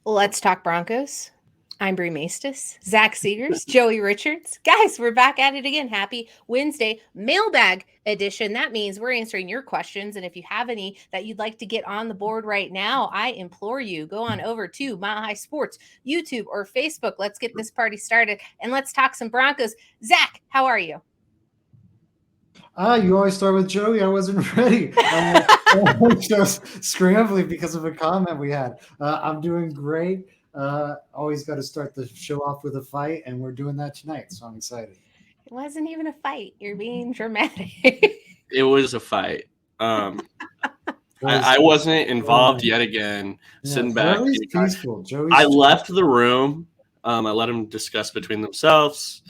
Let's talk Broncos. I'm Brie Maestas, Zach Seegers, Joey Richards. Guys, we're back at it again. Happy Wednesday mailbag edition. That means we're answering your questions. And if you have any that you'd like to get on the board right now, I implore you, go on over to Mile High Sports, YouTube or Facebook. Let's get this party started and let's talk some Broncos. Zach, how are you? You always start with Joey. I wasn't ready. I was just scrambling because of a comment we had. I'm doing great. Always got to start the show off with a fight, and we're doing that tonight, so I'm excited. It wasn't even a fight. You're being dramatic. It was a fight. Um, Was I wasn't involved yet again. yeah, Sitting back, Joey's peaceful. I left the room. I let them discuss between themselves.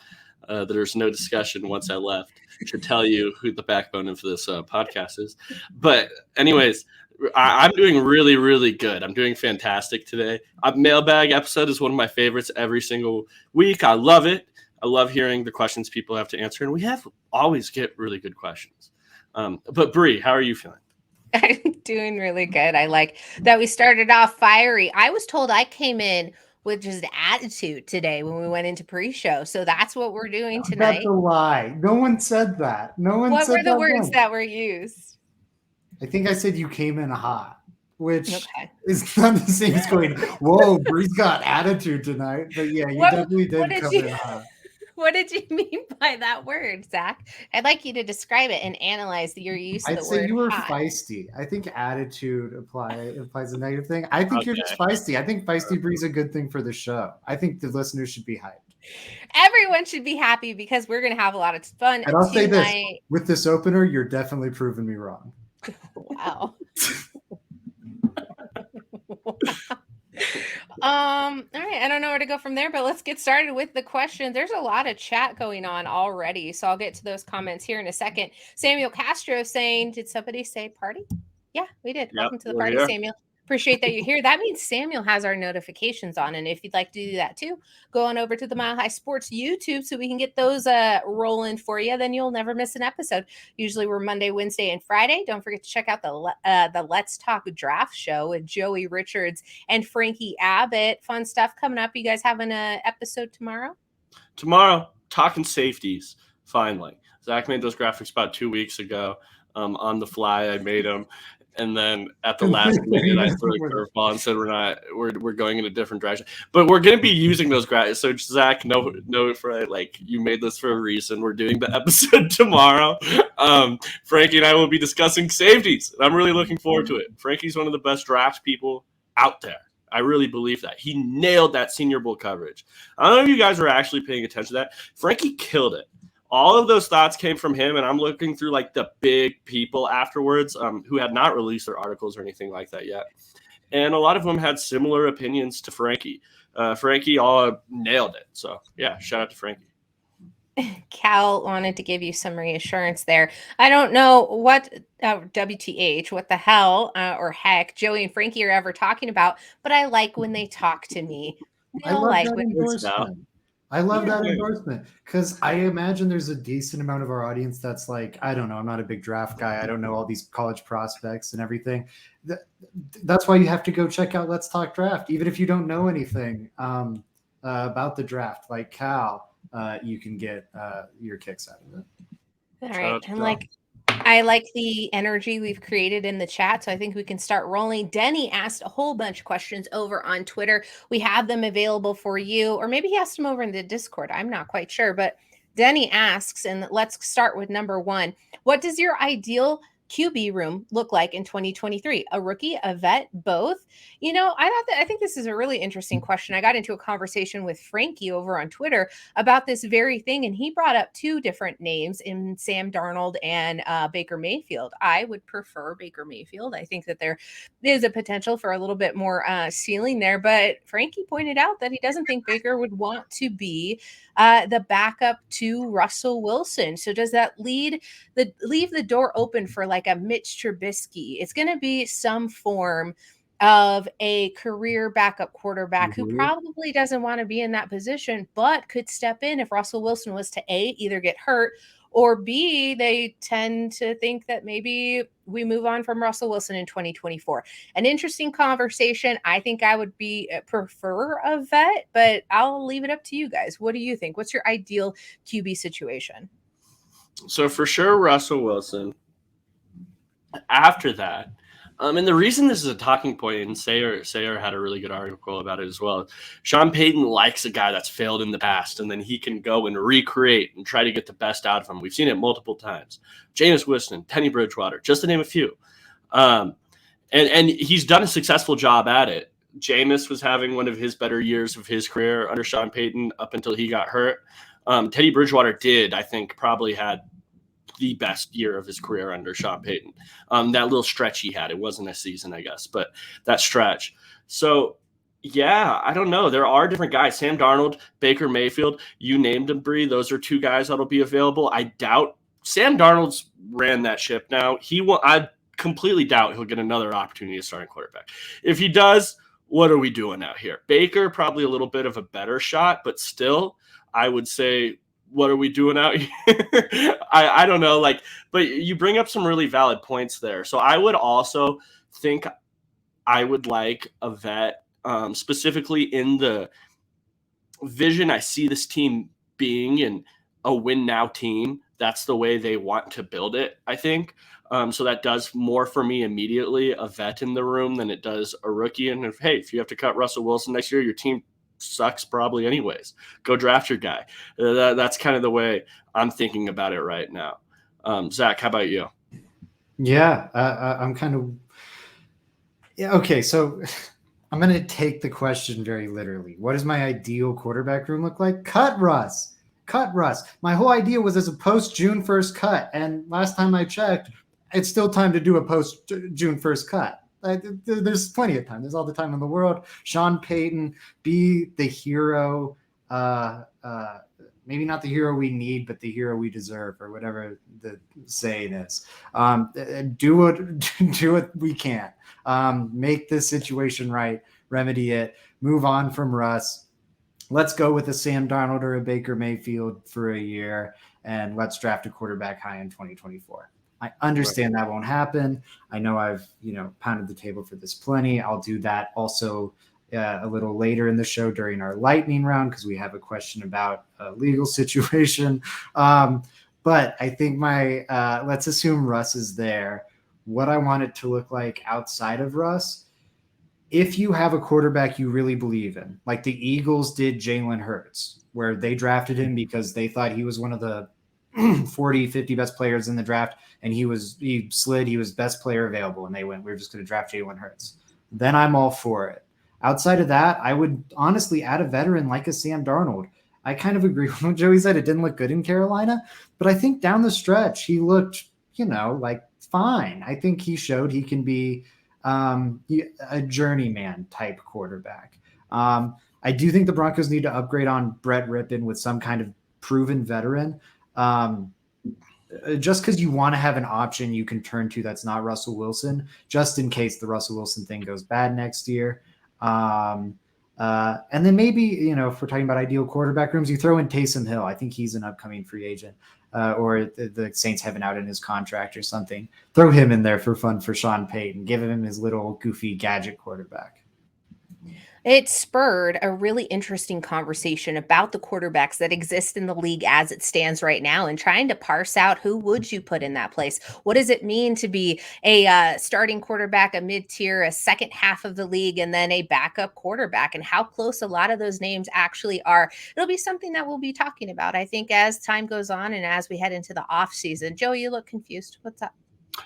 There's no discussion once I left. Should tell you who the backbone of this podcast is. But anyways, I'm doing really, really good. I'm doing fantastic today. Mailbag episode is one of my favorites every single week. I love it. I love hearing the questions people have to answer, and we always get really good questions. But Bree, how are you feeling? I'm doing really good. I like that we started off fiery. I was told I came in with just attitude today when we went into pre-show. So that's what we're doing tonight. That's a lie. No one said that. No one What said were the that words once. that were used? I think I said you came in hot, which Okay. is not the same as going, whoa, Bree's got attitude tonight. But yeah, you definitely did come in hot. What did you mean by that word, Zach? I'd like you to describe it and analyze your use of I'd the say word you were hot. feisty. I think attitude implies a negative thing. I think you're just feisty. I think feisty Bree's a good thing for the show. I think the listeners should be hyped. Everyone should be happy because we're going to have a lot of fun And I'll say this, tonight. with this opener, you're definitely proving me wrong. Wow. All right. I don't know where to go from there, but let's get started with the question. There's a lot of chat going on already, so I'll get to those comments here in a second. Samuel Castro saying, "Did somebody say party?" Yeah, we did. Yep, Welcome to the we're party, here. Samuel. Appreciate that you're here. That means Samuel has our notifications on, and if you'd like to do that too, go on over to the Mile High Sports YouTube so we can get those rolling for you. Then you'll never miss an episode. Usually we're Monday, Wednesday, and Friday. Don't forget to check out the Let's Talk Draft Show with Joey Richards and Frankie Abbott. Fun stuff coming up. You guys having an episode tomorrow? Tomorrow, talking safeties. Finally, Zach made those graphics about 2 weeks ago. On the fly, I made them. And then at the last minute, I threw a curveball and said we're going in a different direction. But we're going to be using those graphics. So Zach, know for like you made this for a reason. We're doing the episode tomorrow. Frankie and I will be discussing safeties. And I'm really looking forward to it. Frankie's one of the best draft people out there. I really believe that. He nailed that Senior Bowl coverage. I don't know if you guys were actually paying attention to that. Frankie killed it. All of those thoughts came from him, and I'm looking through like the big people afterwards who had not released their articles or anything like that yet. And a lot of them had similar opinions to Frankie. Frankie all nailed it. So, yeah, shout out to Frankie. Cal wanted to give you some reassurance there. I don't know what WTH, what the hell or heck Joey and Frankie are ever talking about, but I like when they talk to me. I love that endorsement. I love that endorsement because I imagine there's a decent amount of our audience that's like, I don't know, I'm not a big draft guy. I don't know all these college prospects and everything. That's why you have to go check out Let's Talk Draft. Even if you don't know anything about the draft, like Cal, you can get your kicks out of it. All right. I like the energy we've created in the chat, so I think we can start rolling. Denny asked a whole bunch of questions over on Twitter. We have them available for you, or maybe he asked them over in the Discord. I'm not quite sure, but Denny asks, and let's start with number one. What does your ideal QB room look like in 2023? A rookie, a vet, both? You know, I think this is a really interesting question. I got into a conversation with Frankie over on Twitter about this very thing, and he brought up two different names in Sam Darnold and Baker Mayfield. I would prefer Baker Mayfield. I think that there is a potential for a little bit more ceiling there, but Frankie pointed out that he doesn't think Baker would want to be the backup to Russell Wilson. So does that leave the door open for like a Mitch Trubisky? It's going to be some form of a career backup quarterback who probably doesn't want to be in that position, but could step in if Russell Wilson was to A, either get hurt, or B, they tend to think that maybe we move on from Russell Wilson in 2024. An interesting conversation. I think I would prefer a vet, but I'll leave it up to you guys. What do you think? What's your ideal QB situation? So for sure, Russell Wilson. After that, and the reason this is a talking point, and Sayer had a really good article about it as well. Sean Payton likes a guy that's failed in the past, and then he can go and recreate and try to get the best out of him. We've seen it multiple times. Jameis Winston, Teddy Bridgewater, just to name a few. And he's done a successful job at it. Jameis was having one of his better years of his career under Sean Payton up until he got hurt. Teddy Bridgewater I think, probably had the best year of his career under Sean Payton. That little stretch he had, it wasn't a season, I guess, but that stretch. So, yeah, I don't know. There are different guys. Sam Darnold, Baker Mayfield, you named them, Bree. Those are two guys that'll be available. I doubt Sam Darnold's ran that ship now. I completely doubt he'll get another opportunity to start a quarterback. If he does, what are we doing out here? Baker, probably a little bit of a better shot, but still, I would say, what are we doing out here? I don't know. But you bring up some really valid points there. So I would also think I would like a vet, specifically in the vision I see this team being in a win now team. That's the way they want to build it, I think. So that does more for me immediately, a vet in the room, than it does a rookie. And if you have to cut Russell Wilson next year, your team sucks probably anyways. Go draft your guy. That's kind of the way I'm thinking about it right now. Zach, how about you? Yeah, I'm kind of – yeah, okay, so I'm going to take the question very literally. What does my ideal quarterback room look like? Cut Russ. My whole idea was as a post-June 1st cut, and last time I checked, it's still time to do a post-June 1st cut. There's plenty of time. There's all the time in the world. Sean Payton, be the hero, maybe not the hero we need, but the hero we deserve, or whatever the saying is. Do what we can. Make this situation right. Remedy it. Move on from Russ. Let's go with a Sam Darnold or a Baker Mayfield for a year, and let's draft a quarterback high in 2024. I understand that won't happen. I know I've, pounded the table for this plenty. I'll do that also a little later in the show during our lightning round, because we have a question about a legal situation. But I think let's assume Russ is there. What I want it to look like outside of Russ, if you have a quarterback you really believe in, like the Eagles did Jalen Hurts, where they drafted him because they thought he was one of the 40, 50 best players in the draft, and he was best player available, and they went, we're just going to draft Jalen Hurts. Then I'm all for it. Outside of that, I would honestly add a veteran like a Sam Darnold. I kind of agree with what Joey said. It didn't look good in Carolina, but I think down the stretch, he looked, like fine. I think he showed he can be a journeyman type quarterback. I do think the Broncos need to upgrade on Brett Rippon with some kind of proven veteran. Just because you want to have an option you can turn to that's not Russell Wilson, just in case the Russell Wilson thing goes bad next year. And then maybe, if we're talking about ideal quarterback rooms, you throw in Taysom Hill. I think he's an upcoming free agent, or the Saints have an out in his contract or something. Throw him in there for fun for Sean Payton. Give him his little goofy gadget quarterback. It spurred a really interesting conversation about the quarterbacks that exist in the league as it stands right now, and trying to parse out who would you put in that place. What does it mean to be a starting quarterback, a mid-tier, a second half of the league, and then a backup quarterback, and how close a lot of those names actually are. It'll be something that we'll be talking about, I think, as time goes on and as we head into the off season. Joe, you look confused. What's up?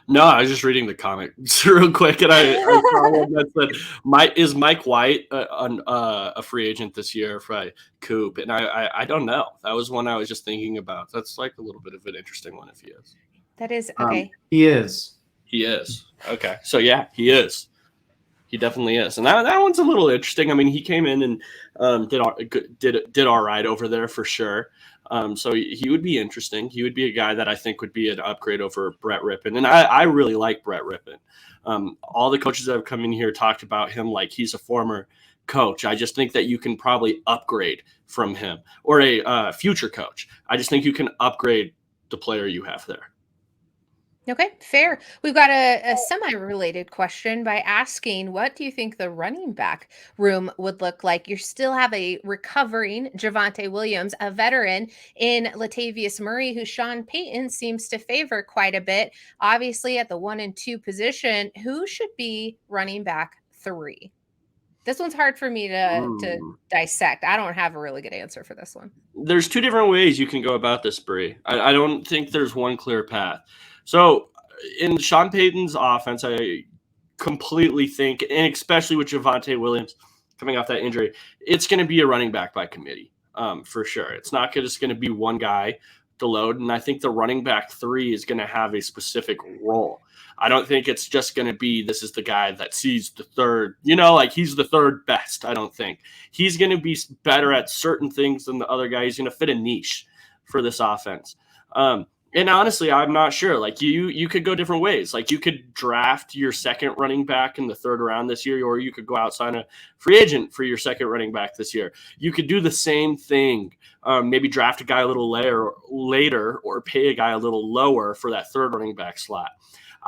No, I was just reading the comments real quick, and I saw one that said, is Mike White a free agent this year for Coop? And I don't know. That was one I was just thinking about. That's like a little bit of an interesting one if he is. That is okay. He is. He is. Okay. So yeah, he is. He definitely is. And that one's a little interesting. I mean, he came in and did all right over there for sure. So he would be interesting. He would be a guy that I think would be an upgrade over Brett Rippon. And I really like Brett Rippon. All the coaches that have come in here talked about him like he's a former coach. I just think that you can probably upgrade from him, or a future coach. I just think you can upgrade the player you have there. Okay, fair. We've got a semi-related question by asking, what do you think the running back room would look like? You still have a recovering Javonte Williams, a veteran in Latavius Murray, who Sean Payton seems to favor quite a bit. Obviously, at the 1 and 2 position, who should be running back 3? This one's hard for me to dissect. I don't have a really good answer for this one. There's 2 different ways you can go about this, Bree. I don't think there's one clear path. So in Sean Payton's offense, I completely think, and especially with Javonte Williams coming off that injury, it's going to be a running back by committee for sure. It's not just going to be one guy to load. And I think the running back 3 is going to have a specific role. I don't think it's just going to be, this is the guy that sees the third, like he's the third best. I don't think he's going to be better at certain things than the other guy. He's going to fit a niche for this offense. And honestly, I'm not sure. Like you could go different ways. Like you could draft your second running back in the 3rd round this year, or you could go out sign a free agent for your second running back this year. You could do the same thing. Maybe draft a guy a little later, or pay a guy a little lower for that 3rd running back slot.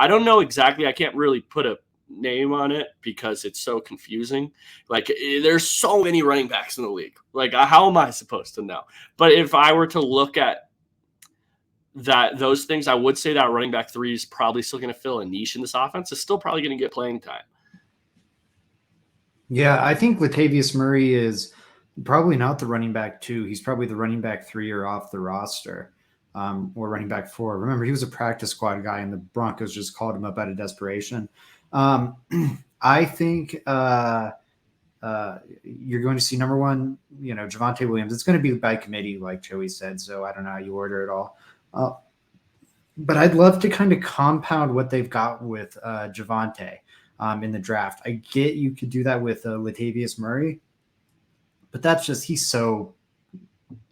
I don't know exactly. I can't really put a name on it because it's so confusing. Like there's so many running backs in the league. Like how am I supposed to know? But if I were to look at those things, I would say that running back 3 is probably still going to fill a niche in this offense. It's still probably going to get playing time. Yeah, I think Latavius Murray is probably not the running back 2. He's probably the running back 3 or off the roster, or running back 4. Remember, he was a practice squad guy, and the Broncos just called him up out of desperation. I think you're going to see number 1, Javonte Williams. It's going to be by committee, like Joey said, so I don't know how you order it all. But I'd love to kind of compound what they've got with Javonte in the draft. I get you could do that with Latavius Murray, but that's just, he's so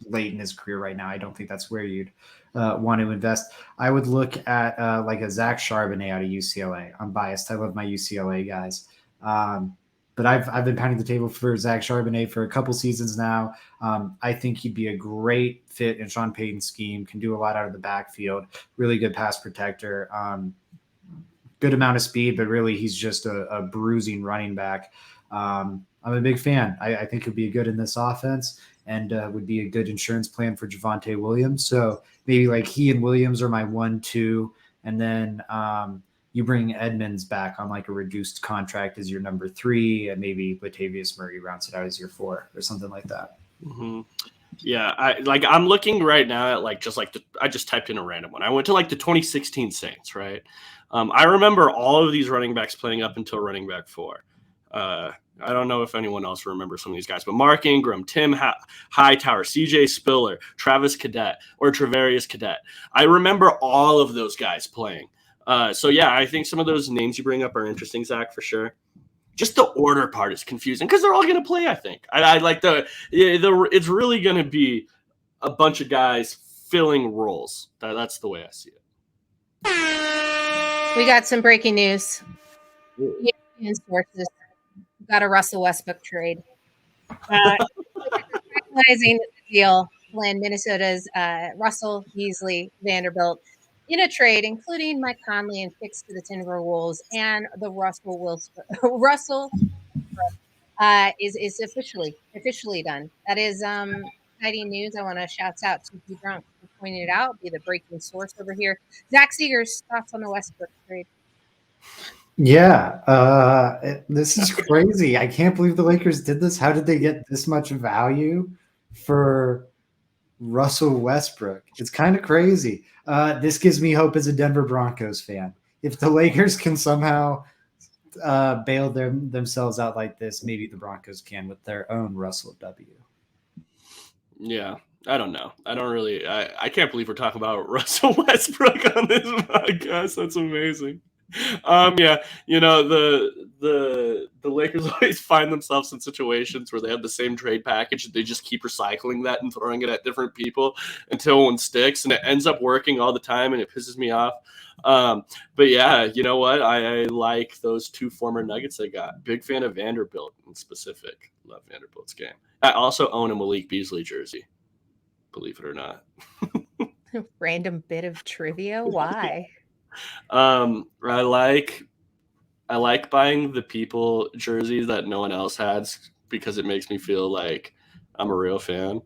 late in his career right now. I don't think that's where you'd want to invest. I would look at like a Zach Charbonnet out of UCLA. I'm biased. I love my UCLA guys. But I've been pounding the table for Zach Charbonnet for a couple seasons now. I think he'd be a great fit in Sean Payton's scheme, can do a lot out of the backfield, really good pass protector, good amount of speed, but really he's just a bruising running back. I'm a big fan. I think he'd be good in this offense and would be a good insurance plan for Javonte Williams. So maybe like he and Williams are my 1-2, and then you bring Edmonds back on like a reduced contract as your number 3, and maybe Latavius Murray rounds it out as your 4 or something like that. Mm-hmm. Yeah, I'm looking right now at I just typed in a random one. I went to like the 2016 Saints, right? I remember all of these running backs playing up until running back 4. I don't know if anyone else remembers some of these guys, but Mark Ingram, Tim Hightower, CJ Spiller, Travis Cadet, or Travarius Cadet. I remember all of those guys playing. So yeah, I think some of those names you bring up are interesting, Zach, for sure. Just the order part is confusing because they're all going to play, I think. I like it's really going to be a bunch of guys filling roles. That's the way I see it. We got some breaking news. Sources got a Russell Westbrook trade. Finalizing the deal when Minnesota's Russell, Beasley, Vanderbilt in a trade, including Mike Conley and picks to the Timberwolves, and the Russell is officially done. That is exciting news. I want to shout out to P. Drunk for pointing it out, be the breaking source over here. Zach Seeger's thoughts on the Westbrook trade. Yeah, this is crazy. I can't believe the Lakers did this. How did they get this much value for Russell Westbrook? It's kind of crazy. This gives me hope as a Denver Broncos fan. If the Lakers can somehow bail themselves out like this, maybe the Broncos can with their own Russell W. Yeah, I don't know. I can't believe we're talking about Russell Westbrook on this podcast. That's amazing. Yeah, the Lakers always find themselves in situations where they have the same trade package and they just keep recycling that and throwing it at different people until one sticks, and it ends up working all the time, and it pisses me off. But yeah, you know what? I like those 2 former Nuggets they got. Big fan of Vanderbilt in specific. Love Vanderbilt's game. I also own a Malik Beasley jersey, believe it or not. Random bit of trivia. Why? I like buying the people jerseys that no one else has because it makes me feel like I'm a real fan.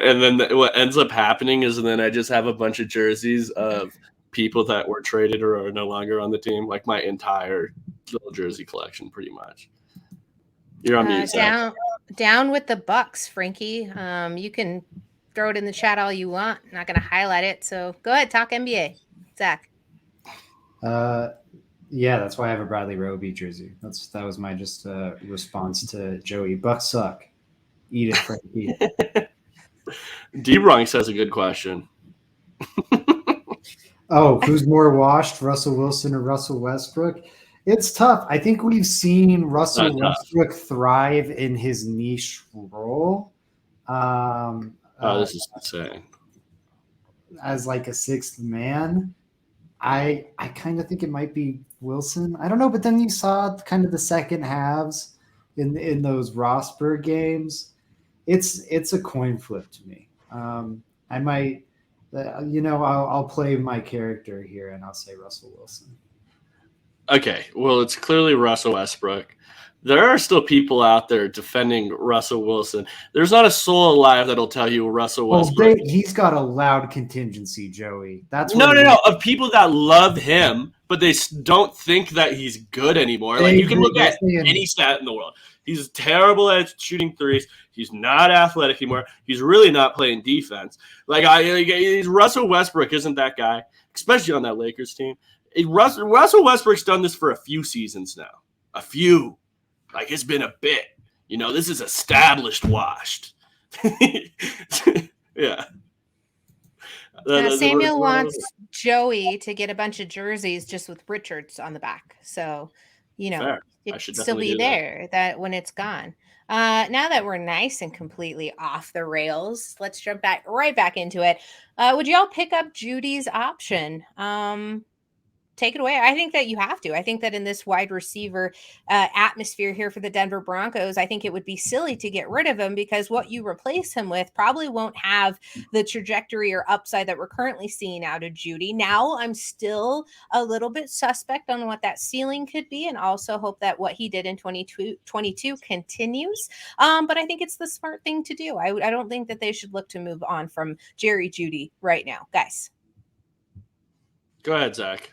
And then what ends up happening is then I just have a bunch of jerseys of people that were traded or are no longer on the team, like my entire little jersey collection, pretty much. You're on mute, Zach. Down with the Bucks, Frankie. You can throw it in the chat all you want. I'm not going to highlight it. So go ahead, talk NBA, Zach. Yeah, that's why I have a Bradley Roby jersey. That was my just response to Joey. Bucks suck. Eat it, Frankie. D-Bronx has a good question. Oh, who's more washed, Russell Wilson or Russell Westbrook? It's tough. I think we've seen Russell Westbrook thrive in his niche role. This is insane. As like a sixth man. I kind of think it might be Wilson. I don't know, but then you saw kind of the second halves in those Rosberg games. It's a coin flip to me. I might, I'll play my character here and I'll say Russell Wilson. Okay, well, it's clearly Russell Westbrook. There are still people out there defending Russell Wilson. There's not a soul alive that'll tell you Russell Westbrook. He's got a loud contingency, Joey. That's no, of people that love him, but they don't think that he's good anymore. Like, you can look at any stat in the world. He's terrible at shooting threes. He's not athletic anymore. He's really not playing defense. Russell Westbrook isn't that guy, especially on that Lakers team. Russell Westbrook's done this for a few seasons now. A few. Like, it's been a bit. This is established washed. Yeah. Samuel wants Joey to get a bunch of jerseys just with Richards on the back. So, Fair. it should still be there that when it's gone. Now that we're nice and completely off the rails, let's jump right back into it. Would y'all pick up Judy's option? Take it away. I think that you have to. I think that in this wide receiver atmosphere here for the Denver Broncos, I think it would be silly to get rid of him because what you replace him with probably won't have the trajectory or upside that we're currently seeing out of Judy. Now, I'm still a little bit suspect on what that ceiling could be and also hope that what he did in 2022 continues. But I think it's the smart thing to do. I don't think that they should look to move on from Jerry Jeudy right now. Guys. Go ahead, Zach.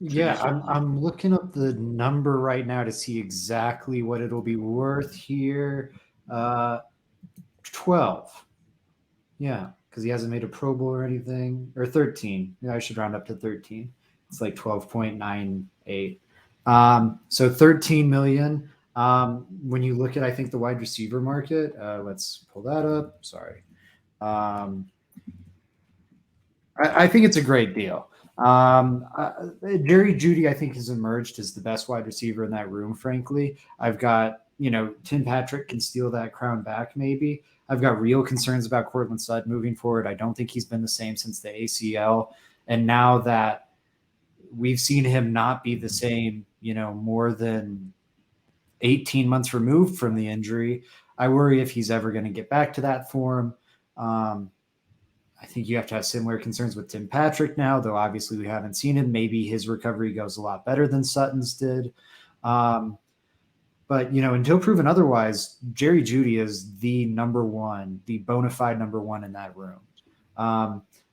Yeah, I'm looking up the number right now to see exactly what it'll be worth here. 12. Yeah, because he hasn't made a Pro Bowl or anything. Or 13. Yeah, I should round up to 13. It's like 12.98. So 13 million. When you look at, I think, the wide receiver market, let's pull that up. Sorry. I think it's a great deal. Jerry Jeudy, I think, has emerged as the best wide receiver in that room, frankly. I've got, Tim Patrick can steal that crown back, maybe. I've got real concerns about Courtland Sutton moving forward. I don't think he's been the same since the ACL. And now that we've seen him not be the same, more than 18 months removed from the injury, I worry if he's ever going to get back to that form. I think you have to have similar concerns with Tim Patrick now, though obviously we haven't seen him. Maybe his recovery goes a lot better than Sutton's did. But, until proven otherwise, Jerry Jeudy is the number one, the bona fide number one in that room.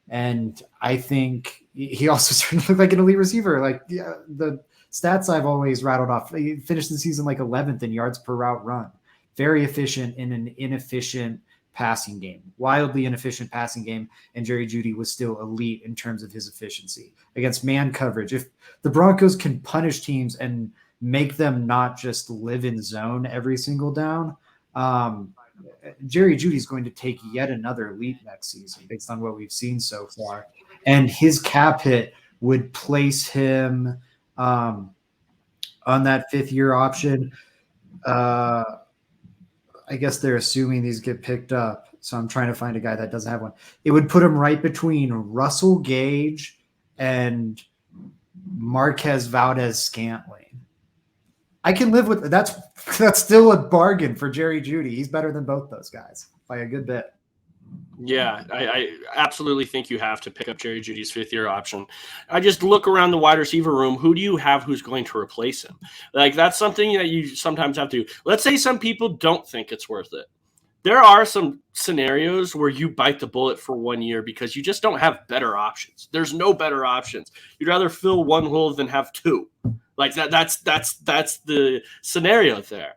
And I think he also started to look like an elite receiver. Like, the stats I've always rattled off, he finished the season like 11th in yards per route run. Very efficient in an inefficient passing game, wildly inefficient passing game, and Jerry Jeudy was still elite in terms of his efficiency against man coverage. If the Broncos can punish teams and make them not just live in zone every single down, Jerry Jeudy is going to take yet another leap next season based on what we've seen so far. And his cap hit would place him on that fifth-year option. I guess they're assuming these get picked up. So I'm trying to find a guy that doesn't have one. It would put him right between Russell Gage and Marquez Valdez-Scantling. I can live with that's still a bargain for Jerry Jeudy. He's better than both those guys by a good bit. Yeah, I absolutely think you have to pick up Jerry Jeudy's fifth-year option. I just look around the wide receiver room. Who do you have who's going to replace him? Like, that's something that you sometimes have to do. Let's say some people don't think it's worth it. There are some scenarios where you bite the bullet for 1 year because you just don't have better options. There's no better options. You'd rather fill one hole than have two. Like that's the scenario there.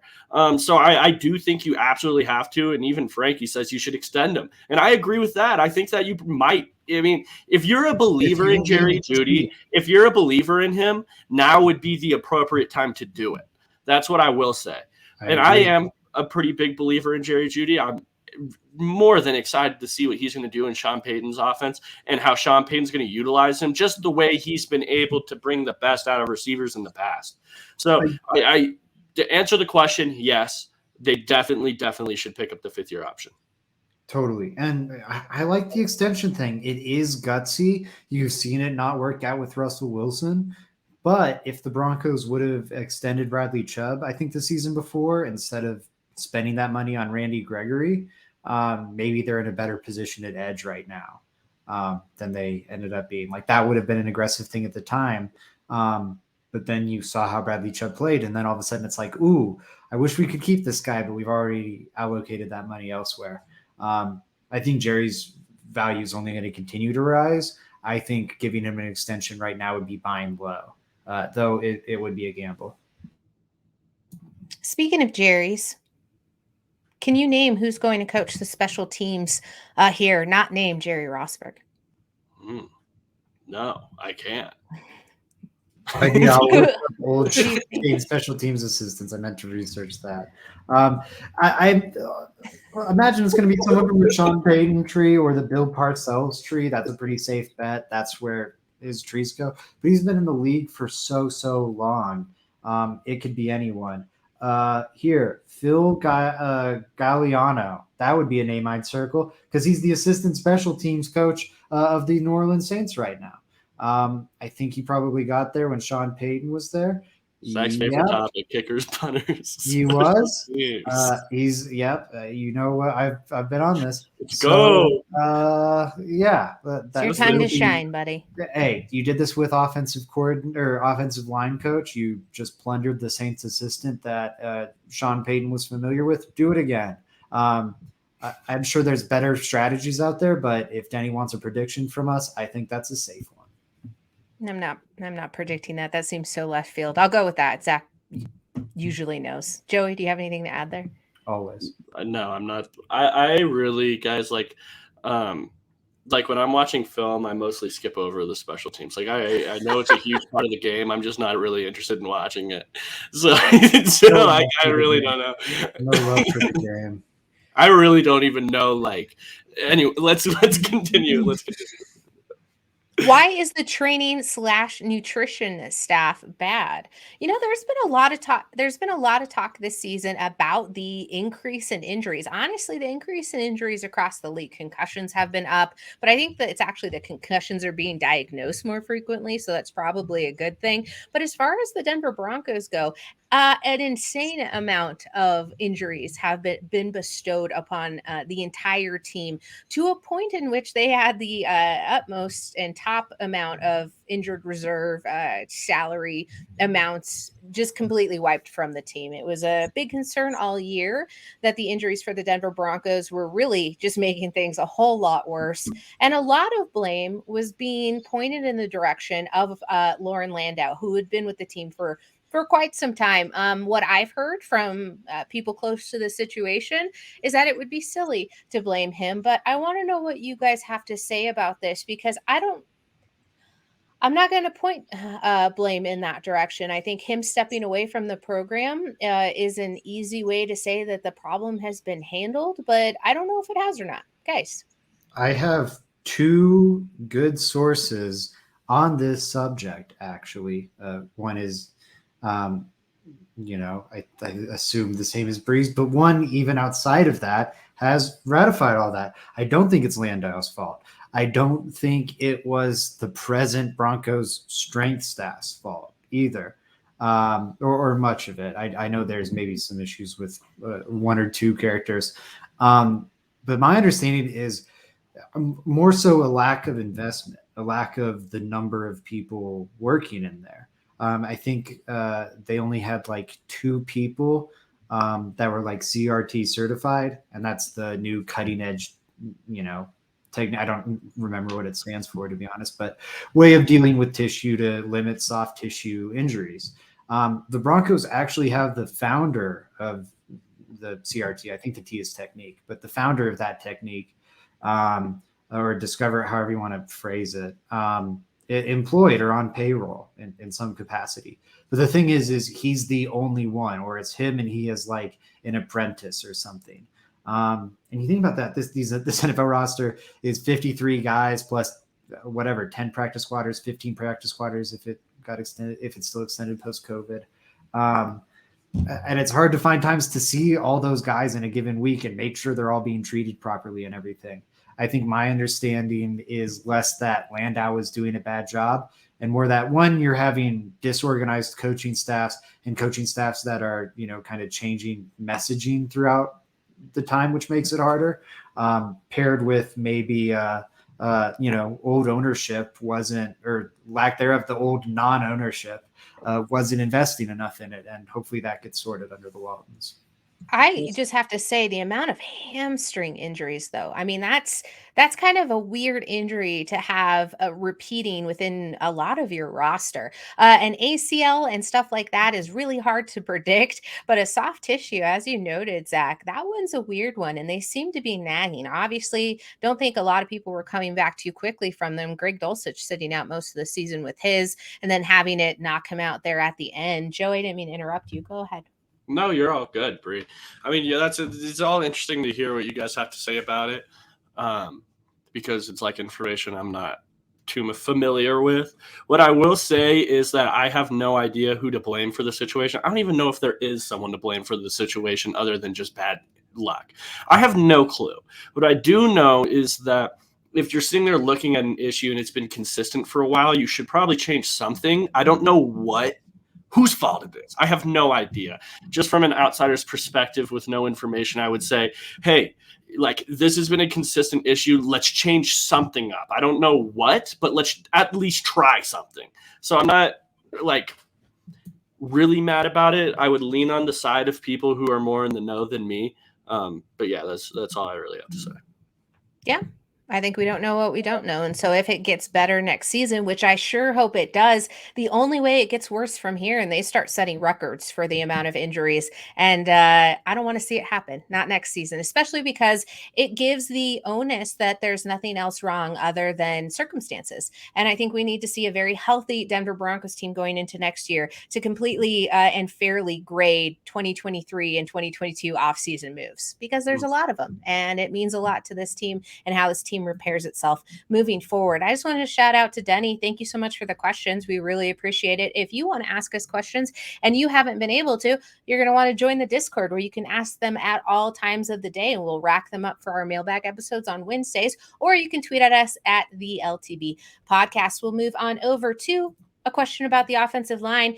So I do think you absolutely have to, and even Frankie says you should extend him, and I agree with that. I think that you might. I mean, if you're a believer in Jerry Jeudy, if you're a believer in him, now would be the appropriate time to do it. That's what I will say. I am a pretty big believer in Jerry Jeudy. I'm more than excited to see what he's going to do in Sean Payton's offense and how Sean Payton's going to utilize him, just the way he's been able to bring the best out of receivers in the past. So I to answer the question, yes, they definitely should pick up the fifth-year option. Totally. And I like the extension thing. It is gutsy. You've seen it not work out with Russell Wilson. But if the Broncos would have extended Bradley Chubb, I think the season before, instead of spending that money on Randy Gregory, maybe they're in a better position at edge right now than they ended up being. Like, that would have been an aggressive thing at the time. But then you saw how Bradley Chubb played, and then all of a sudden it's like, ooh, I wish we could keep this guy, but we've already allocated that money elsewhere. I think Jerry's value is only going to continue to rise. I think giving him an extension right now would be buying low, though it would be a gamble. Speaking of Jerry's, can you name who's going to coach the special teams here? Not name Jerry Rosberg. No, I can't. Old special teams assistants. I meant to research that. I imagine it's going to be someone from the Sean Payton tree or the Bill Parcells tree. That's a pretty safe bet. That's where his trees go. But he's been in the league for so long. It could be anyone. Here, Phil Galliano. That would be a name I'd circle because he's the assistant special teams coach of the New Orleans Saints right now. I think he probably got there when Sean Payton was there. Zach's favorite topic: kickers, punters. He was. He's you know what? I've been on this. Let's go. Yeah. It's your time to shine, buddy. Hey, you did this with offensive line coach. You just plundered the Saints assistant that Sean Payton was familiar with. Do it again. I'm sure there's better strategies out there, but if Denny wants a prediction from us, I think that's a safe one. I'm not predicting that. That seems so left field. I'll go with that. Zach usually knows. Joey, do you have anything to add there? Always. No, I'm not. I really, guys, like when I'm watching film, I mostly skip over the special teams. Like I know it's a huge part of the game. I'm just not really interested in watching it. So I really don't know. No love for the game. I really don't even know. Like, anyway, let's continue. Let's continue. Why is the training / nutrition staff bad? You know, there's been a lot of talk. There's been a lot of talk this season about the increase in injuries. Honestly, the increase in injuries across the league, concussions have been up, but I think that it's actually the concussions are being diagnosed more frequently, so that's probably a good thing. But as far as the Denver Broncos go, an insane amount of injuries have been bestowed upon the entire team to a point in which they had the utmost and top amount of injured reserve salary amounts just completely wiped from the team. It was a big concern all year that the injuries for the Denver Broncos were really just making things a whole lot worse. And a lot of blame was being pointed in the direction of Lauren Landau, who had been with the team for quite some time. What I've heard from people close to the situation is that it would be silly to blame him, but I want to know what you guys have to say about this, because I'm not going to point blame in that direction. I think him stepping away from the program is an easy way to say that the problem has been handled, but I don't know if it has or not. Guys. I have two good sources on this subject, actually. One is I assume the same as Breeze, but one even outside of that has ratified all that. I don't think it's Landau's fault. I don't think it was the present Broncos strength staff's fault either, or much of it. I know there's maybe some issues with one or two characters, but my understanding is more so a lack of investment, a lack of the number of people working in there. I think they only had like 2 people that were like CRT certified, and that's the new cutting edge, I don't remember what it stands for, to be honest, but way of dealing with tissue to limit soft tissue injuries. The Broncos actually have the founder of the CRT. I think the T is technique, but the founder of that technique, or discover, however you want to phrase it, employed or on payroll in some capacity. But the thing is he's the only one, or it's him and he is like an apprentice or something. And you think about that, this NFL roster is 53 guys plus whatever, 10 practice squatters, 15 practice squatters if it got extended, if it's still extended post-COVID. And it's hard to find times to see all those guys in a given week and make sure they're all being treated properly and everything. I think my understanding is less that Landau is doing a bad job and more that, one, you're having disorganized coaching staffs and coaching staffs that are, kind of changing messaging throughout the time, which makes it harder, paired with maybe, old ownership wasn't, or lack thereof, the old non-ownership wasn't investing enough in it. And hopefully that gets sorted under the Waltons. I just have to say the amount of hamstring injuries, though. I mean, that's kind of a weird injury to have repeating within a lot of your roster. An ACL and stuff like that is really hard to predict, but a soft tissue, as you noted, Zach, that one's a weird one, and they seem to be nagging. Obviously, don't think a lot of people were coming back too quickly from them. Greg Dulcich sitting out most of the season with his, and then having it knock him out there at the end. Joey, I didn't mean to interrupt you. Go ahead. No, you're all good, Bree. I mean, yeah, it's all interesting to hear what you guys have to say about it, because it's like information I'm not too familiar with. What I will say is that I have no idea who to blame for the situation. I don't even know if there is someone to blame for the situation other than just bad luck. I have no clue. What I do know is that if you're sitting there looking at an issue and it's been consistent for a while, you should probably change something. I don't know whose fault it is. I have no idea. Just from an outsider's perspective with no information, I would say, hey, like, this has been a consistent issue. Let's change something up. I don't know what, but let's at least try something. So I'm not like really mad about it. I would lean on the side of people who are more in the know than me. But yeah, that's all I really have to say. Yeah. I think we don't know what we don't know. And so if it gets better next season, which I sure hope it does, the only way it gets worse from here and they start setting records for the amount of injuries. And I don't want to see it happen, not next season, especially because it gives the onus that there's nothing else wrong other than circumstances. And I think we need to see a very healthy Denver Broncos team going into next year to completely and fairly grade 2023 and 2022 offseason moves, because there's a lot of them and it means a lot to this team and how this team repairs itself moving forward. I just wanted to shout out to Denny. Thank you so much for the questions. We really appreciate it. If you want to ask us questions and you haven't been able to, you're going to want to join the Discord where you can ask them at all times of the day and we'll rack them up for our mailbag episodes on Wednesdays, or you can tweet at us at the LTB podcast. We'll move on over to a question about the offensive line.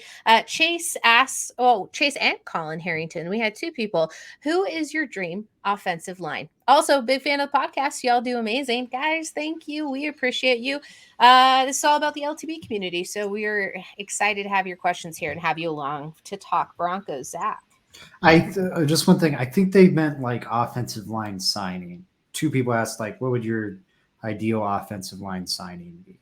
Chase asks, Chase and Colin Harrington. We had 2 people. Who is your dream offensive line? Also, big fan of the podcast. Y'all do amazing. Guys, thank you. We appreciate you. This is all about the LTB community. So we're excited to have your questions here and have you along to talk Broncos. Zach. Just one thing. I think they meant like offensive line signing. 2 people asked, like, what would your ideal offensive line signing be?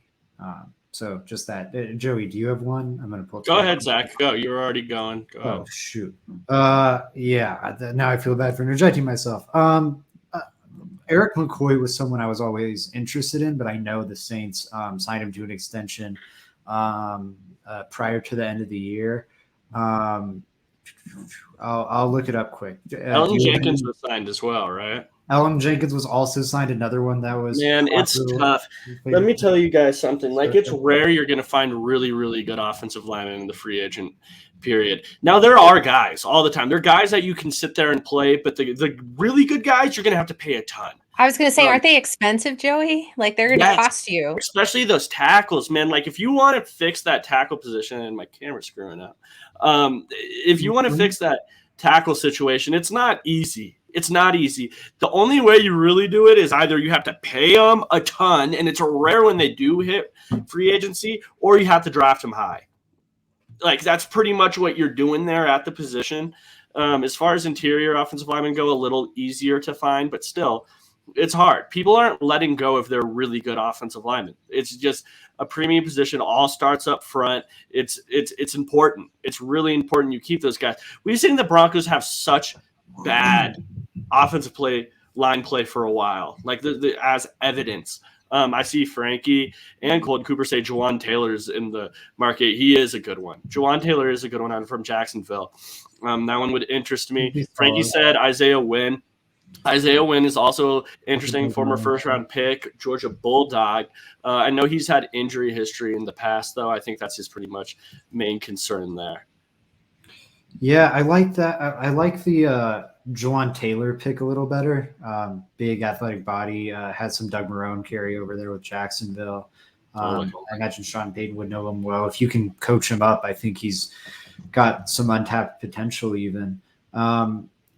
So just that. Joey, do you have one? I'm going to pull. Go ahead, Zach. Go. You're already going. Go ahead. Shoot. Yeah. Now I feel bad for interjecting myself. Eric McCoy was someone I was always interested in, but I know the Saints signed him to an extension prior to the end of the year. I'll look it up quick. Ellen Jenkins was signed as well, right? Ellen Jenkins was also signed. Another one that was. Man, it's tough. Let me tell you guys something. Like, it's rare you're going to find really, really good offensive linemen in the free agent period. Now, there are guys all the time. There are guys that you can sit there and play, but the really good guys, you're going to have to pay a ton. I was going to say, aren't they expensive, Joey? Like, they're going to cost you. Especially those tackles, man. Like, if you want to fix that tackle position, and my camera's screwing up. If you want to fix that tackle situation, it's not easy. It's not easy. The only way you really do it is either you have to pay them a ton, and it's rare when they do hit free agency, or you have to draft them high. Like, that's pretty much what you're doing there at the position. As far as interior offensive linemen go, a little easier to find, but still, it's hard. People aren't letting go of their really good offensive linemen. It's just a premium position. All starts up front. It's important. It's really important you keep those guys. We've seen the Broncos have such bad offensive line play for a while, like as evidence. I see Frankie and Colton Cooper say Jawan Taylor's in the market. He is a good one. Jawan Taylor is a good one. I'm from Jacksonville. That one would interest me. Frankie said Isaiah Wynn. Isaiah Wynn is also interesting, former first-round pick, Georgia Bulldog. I know he's had injury history in the past, though. I think that's his pretty much main concern there. Yeah, I like that. I like the Jawan Taylor pick a little better. Big athletic body, had some Doug Marrone carry over there with Jacksonville. I imagine Sean Payton would know him well. If you can coach him up, I think he's got some untapped potential even.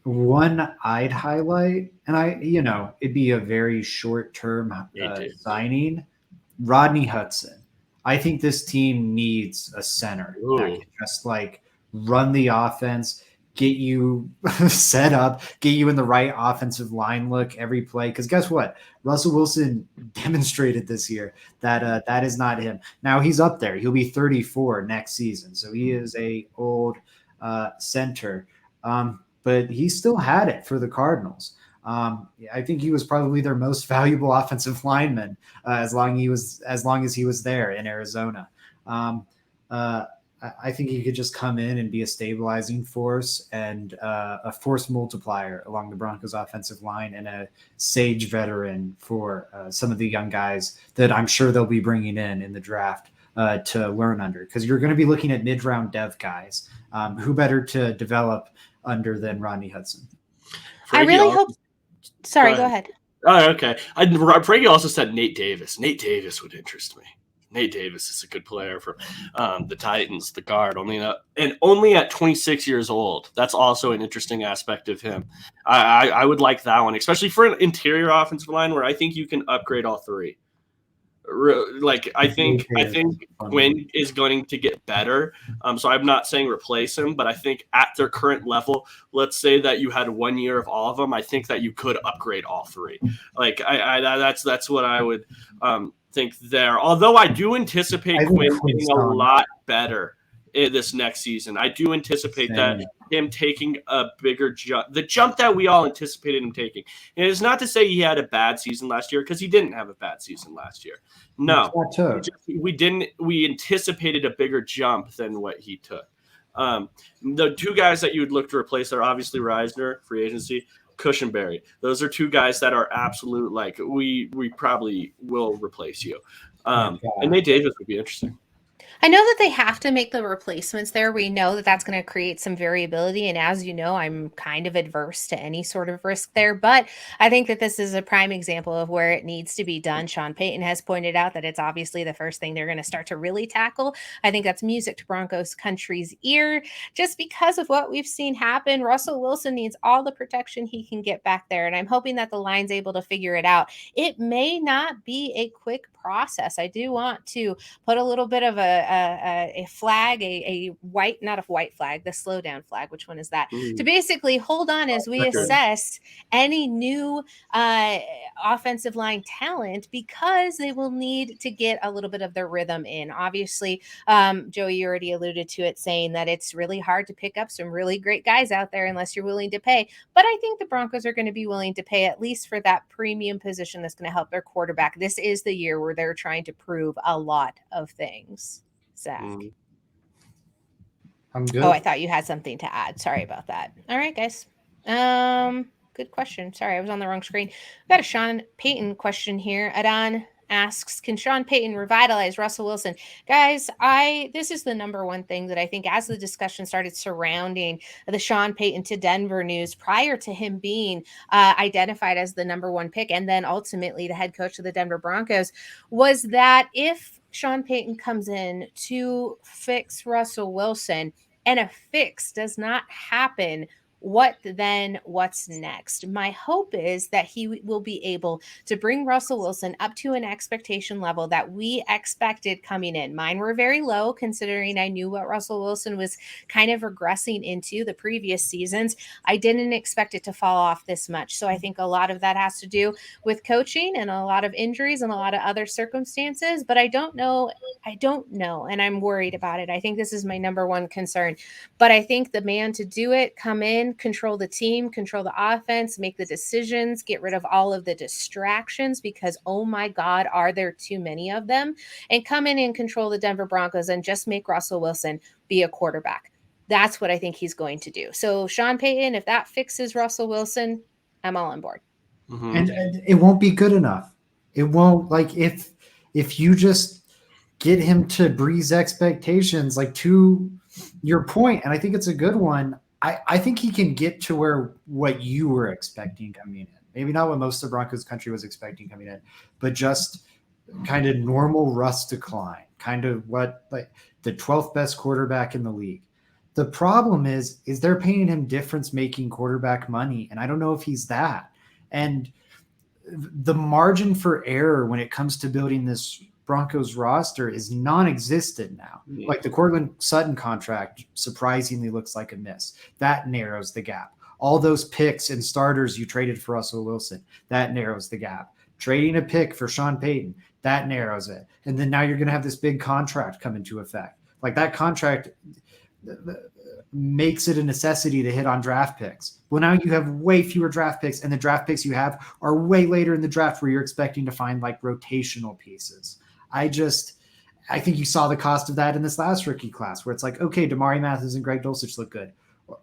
One I'd highlight, and it'd be a very short-term signing, Rodney Hudson. I think this team needs a center that can just run the offense, get you set up, get you in the right offensive line look every play. Because guess what? Russell Wilson demonstrated this year that that is not him. Now he's up there. He'll be 34 next season. So he is a old center. But he still had it for the Cardinals. I think he was probably their most valuable offensive lineman as long as he was there in Arizona. I think he could just come in and be a stabilizing force and a force multiplier along the Broncos offensive line and a sage veteran for some of the young guys that I'm sure they'll be bringing in the draft to learn under. Because you're going to be looking at mid-round dev guys. Who better to develop under than Rodney Hudson? Frankie, I really hope. Sorry, go ahead. Oh, okay. Frankie also said Nate Davis. Nate Davis would interest me. Nate Davis is a good player for the Titans, the guard, only at 26 years old. That's also an interesting aspect of him. I would like that one, especially for an interior offensive line where I think you can upgrade all three. I think Quinn is going to get better. So I'm not saying replace him, but I think at their current level, let's say that you had 1 year of all of them, I think that you could upgrade all three. That's what I would think there. Although I do anticipate Quinn getting a lot better this next season. I do anticipate that him taking a bigger jump, the jump that we all anticipated him taking. And it's not to say he had a bad season last year, because he didn't have a bad season last year. No, we anticipated a bigger jump than what he took. The two guys that you would look to replace are obviously Reisner, free agency, Cushenberry. Those are two guys that are absolute, we probably will replace you. And Nate Davis would be interesting. I know that they have to make the replacements there. We know that that's going to create some variability. And as you know, I'm kind of adverse to any sort of risk there. But I think that this is a prime example of where it needs to be done. Sean Payton has pointed out that it's obviously the first thing they're going to start to really tackle. I think that's music to Broncos country's ear, just because of what we've seen happen. Russell Wilson needs all the protection he can get back there. And I'm hoping that the line's able to figure it out. It may not be a quick process. I do want to put a little bit of a flag, a white, not a white flag, the slow down flag. Which one is that? To basically hold on as we assess any new offensive line talent, because they will need to get a little bit of their rhythm in. Obviously, Joey, you already alluded to it, saying that it's really hard to pick up some really great guys out there unless you're willing to pay. But I think the Broncos are going to be willing to pay, at least for that premium position that's going to help their quarterback. This is the year where they're trying to prove a lot of things. Zach. I'm good. Oh, I thought you had something to add. Sorry about that. All right, guys. Good question. Sorry, I was on the wrong screen. We've got a Sean Payton question here. Adon asks, can Sean Payton revitalize Russell Wilson? Guys, this is the number one thing that I think, as the discussion started surrounding the Sean Payton to Denver news prior to him being identified as the number one pick and then ultimately the head coach of the Denver Broncos, was that if Sean Payton comes in to fix Russell Wilson and a fix does not happen what's next? My hope is that he will be able to bring Russell Wilson up to an expectation level that we expected coming in. Mine were very low, considering I knew what Russell Wilson was kind of regressing into the previous seasons. I didn't expect it to fall off this much. So I think a lot of that has to do with coaching and a lot of injuries and a lot of other circumstances, but I don't know. And I'm worried about it. I think this is my number one concern, but I think the man to do it, come in, control the team, control the offense, make the decisions, get rid of all of the distractions, because, oh my God, are there too many of them, and come in and control the Denver Broncos and just make Russell Wilson be a quarterback. That's what I think he's going to do. So Sean Payton, if that fixes Russell Wilson, I'm all on board. Mm-hmm. And it won't be good enough. It won't, like, if you just get him to breeze expectations, like, to your point, and I think it's a good one, I think he can get to what you were expecting coming in. Maybe not what most of Broncos country was expecting coming in, but just kind of normal Russ decline, kind of what, like, the 12th best quarterback in the league. The problem is they're paying him difference-making quarterback money, and I don't know if he's that. And the margin for error when it comes to building this Broncos roster is non-existent now. Yeah. Like, the Courtland Sutton contract surprisingly looks like a miss. That narrows the gap. All those picks and starters you traded for Russell Wilson, that narrows the gap. Trading a pick for Sean Payton, that narrows it. And then now you're going to have this big contract come into effect. Like, that contract makes it a necessity to hit on draft picks. Well, now you have way fewer draft picks, and the draft picks you have are way later in the draft, where you're expecting to find, like, rotational pieces. I think you saw the cost of that in this last rookie class, where it's like, okay, Damari Mathis and Greg Dulcich look good.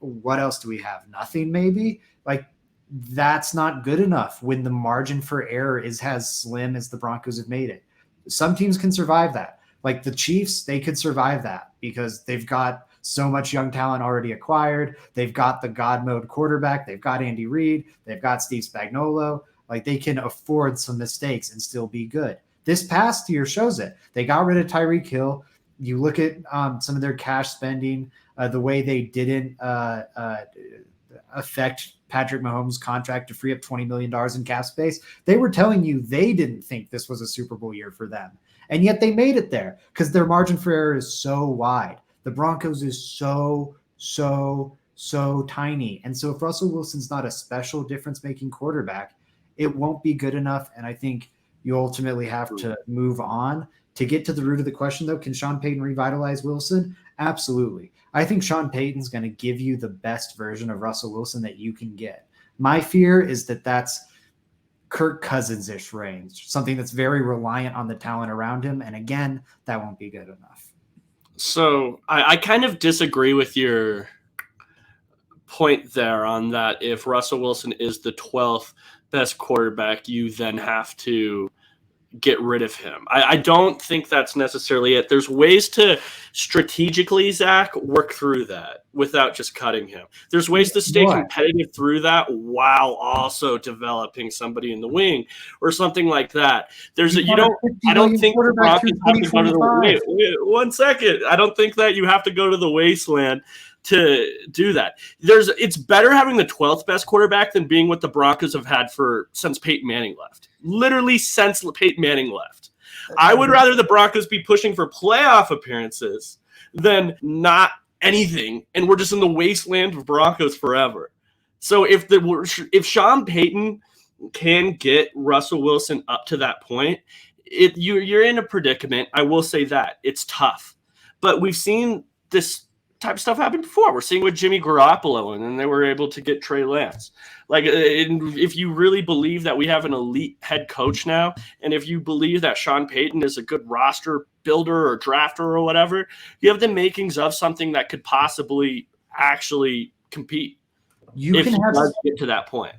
What else do we have? Nothing, maybe? Like, that's not good enough when the margin for error is as slim as the Broncos have made it. Some teams can survive that. Like the Chiefs, they could survive that because they've got so much young talent already acquired. They've got the God mode quarterback. They've got Andy Reid. They've got Steve Spagnuolo. Like, they can afford some mistakes and still be good. This past year shows it. They got rid of Tyreek Hill. You look at some of their cash spending, the way they didn't affect Patrick Mahomes' contract to free up $20 million in cap space. They were telling you they didn't think this was a Super Bowl year for them. And yet they made it there because their margin for error is so wide. The Broncos is so tiny. And so if Russell Wilson's not a special difference-making quarterback, it won't be good enough. And I think you ultimately have to move on. To get to the root of the question, though, can Sean Payton revitalize Wilson? Absolutely. I think Sean Payton's going to give you the best version of Russell Wilson that you can get. My fear is that that's Kirk Cousins-ish range, something that's very reliant on the talent around him. And again, that won't be good enough. So I kind of disagree with your point there on that. If Russell Wilson is the 12th best quarterback, you then have to get rid of him. I don't think that's necessarily it. There's ways to strategically, Zach, work through that without just cutting him. There's ways to stay competitive through that while also developing somebody in the wing or something like that. I don't think the Broncos have to go to the wait, 1 second. I don't think that you have to go to the wasteland to do that. It's better having the 12th best quarterback than being what the Broncos have had since Peyton Manning left. Literally since Peyton Manning left. I would rather the Broncos be pushing for playoff appearances than not anything, and we're just in the wasteland of Broncos forever. So if Sean Payton can get Russell Wilson up to that point, you're in a predicament. I will say that. It's tough. But we've seen this type of stuff happened before. We're seeing with Jimmy Garoppolo, and then they were able to get Trey Lance. Like, if you really believe that we have an elite head coach now, and if you believe that Sean Payton is a good roster builder or drafter or whatever, you have the makings of something that could possibly actually compete. You can get to that point.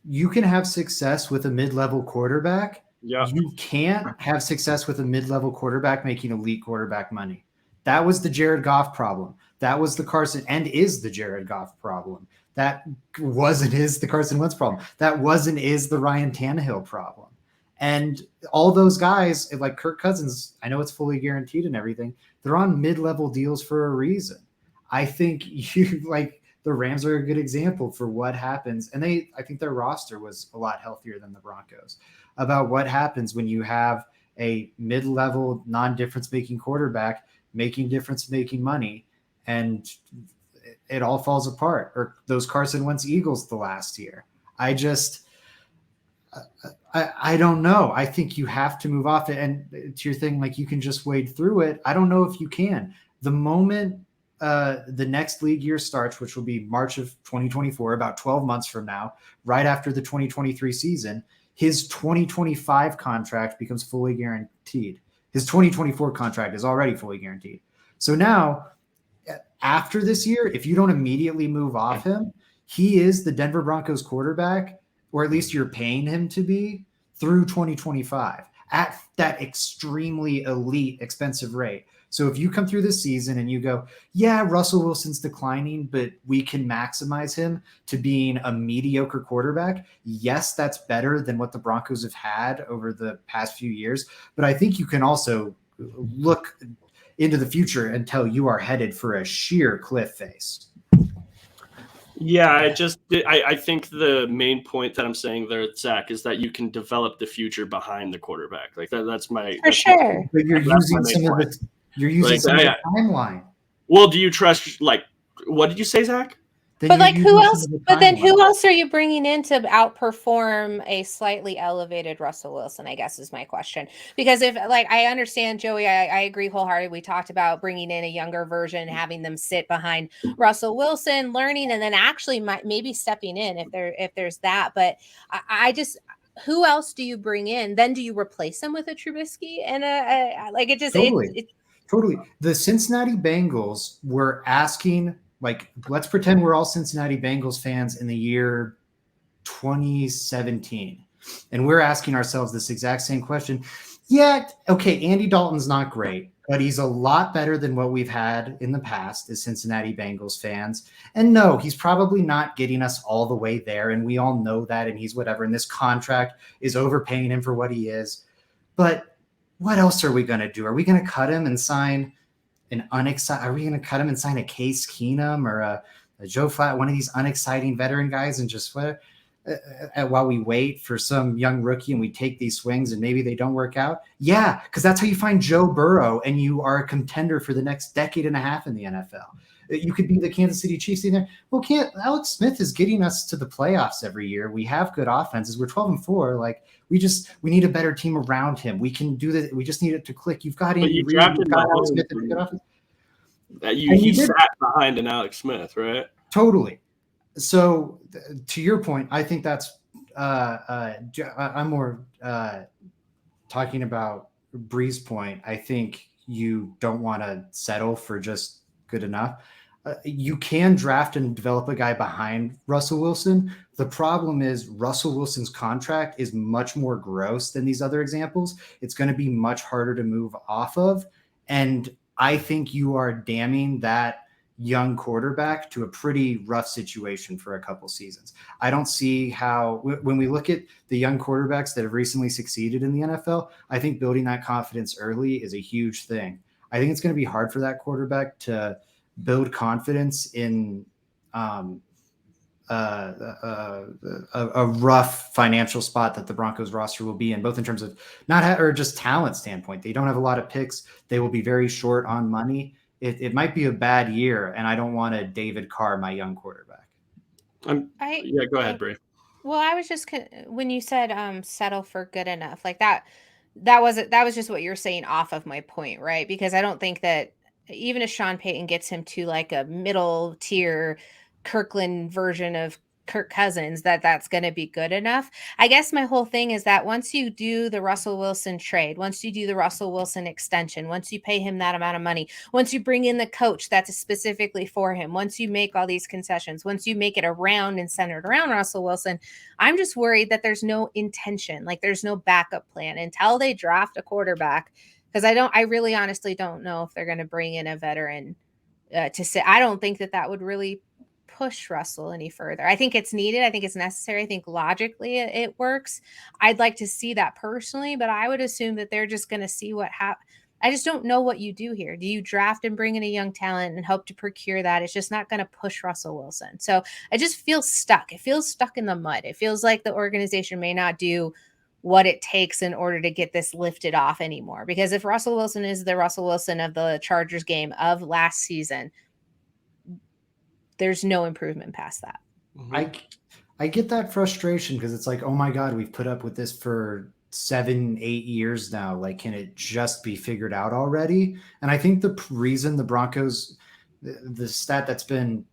You can have success with a mid-level quarterback. Yeah. You can't have success with a mid-level quarterback making elite quarterback money. That was the Jared Goff problem. That was the Carson and is the Jared Goff problem. That the Carson Wentz problem. That is the Ryan Tannehill problem. And all those guys, like Kirk Cousins, I know it's fully guaranteed and everything. They're on mid-level deals for a reason. I think the the Rams are a good example for what happens. And I think their roster was a lot healthier than the Broncos, about what happens when you have a mid-level, non-difference making quarterback making difference making money, and it all falls apart. Or those Carson Wentz Eagles the last year. I don't know. I think you have to move off it. And to your thing, like, you can just wade through it. I don't know if you can. The moment the next league year starts, which will be March of 2024, about 12 months from now, right after the 2023 season, his 2025 contract becomes fully guaranteed. His 2024 contract is already fully guaranteed. So now, after this year, if you don't immediately move off him, he is the Denver Broncos quarterback, or at least you're paying him to be, through 2025 at that extremely elite, expensive rate. So if you come through this season and you go, yeah, Russell Wilson's declining, but we can maximize him to being a mediocre quarterback. Yes, that's better than what the Broncos have had over the past few years. But I think you can also look into the future and tell you are headed for a sheer cliff face. Yeah, I think the main point that I'm saying there, Zach, is that you can develop the future behind the quarterback. Like that's my for sure. But you're using some of the timeline. Well, do you trust, like, what did you say, Zach? But like, who else? But then who else are you bringing in to outperform a slightly elevated Russell Wilson, I guess is my question. Because if, like, I understand, Joey, I agree wholeheartedly. We talked about bringing in a younger version, having them sit behind Russell Wilson, learning, and then actually maybe stepping in if there's that. But I just, who else do you bring in? Then do you replace him with a Trubisky? And like, it just totally. The Cincinnati Bengals were asking. Like, let's pretend we're all Cincinnati Bengals fans in the year 2017. And we're asking ourselves this exact same question. Yeah, okay, Andy Dalton's not great, but he's a lot better than what we've had in the past as Cincinnati Bengals fans. And no, he's probably not getting us all the way there. And we all know that. And he's whatever. And this contract is overpaying him for what he is. But what else are we going to do? Are we going to cut him and sign are we going to cut him and sign a Case Keenum or a Joe Flatt, one of these unexciting veteran guys, and just while we wait for some young rookie and we take these swings and maybe they don't work out? Yeah, because that's how you find Joe Burrow and you are a contender for the next decade and a half in the NFL. You could be the Kansas City Chiefs in there. Well, Alex Smith is getting us to the playoffs every year. We have good offenses. We're 12-4. Like, we need a better team around him. We can do this. We just need it to click. You've got Andy Reid. You've got Alex Smith and a good offense. He sat behind an Alex Smith, right? Totally. So to your point, I think that's I'm more talking about Bree's point. I think you don't want to settle for just good enough. You can draft and develop a guy behind Russell Wilson. The problem is Russell Wilson's contract is much more gross than these other examples. It's going to be much harder to move off of. And I think you are damning that young quarterback to a pretty rough situation for a couple seasons. I don't see how, when we look at the young quarterbacks that have recently succeeded in the NFL, I think building that confidence early is a huge thing. I think it's going to be hard for that quarterback to build confidence in a rough financial spot that the Broncos roster will be in, both in terms of or just talent standpoint. They don't have a lot of picks. They will be very short on money. It might be a bad year, and I don't want to David Carr my young quarterback. Yeah, go ahead, Bree. Well, I was just, when you said settle for good enough, like that was just what you're saying off of my point, right? Because I don't think that even if Sean Payton gets him to like a middle tier Kirkland version of Kirk Cousins, that's going to be good enough. I guess my whole thing is that once you do the Russell Wilson trade, once you do the Russell Wilson extension, once you pay him that amount of money, once you bring in the coach that's specifically for him, once you make all these concessions, once you make it around and centered around Russell Wilson, I'm just worried that there's no intention, like there's no backup plan until they draft a quarterback. Because I really honestly don't know if they're going to bring in a veteran to sit. I don't think that would really push Russell any further. I think it's needed. I think it's necessary. I think logically it works. I'd like to see that personally, but I would assume that they're just going to see what happens. I just don't know what you do here. Do you draft and bring in a young talent and hope to procure that? It's just not going to push Russell Wilson. So I just feel stuck. It feels stuck in the mud. It feels like the organization may not do what it takes in order to get this lifted off anymore. Because if Russell Wilson is the Russell Wilson of the Chargers game of last season, there's no improvement past that. I get that frustration because it's like, oh my God, we've put up with this for 7-8 years now. Like, can it just be figured out already? And I think the reason the Broncos, the stat that's been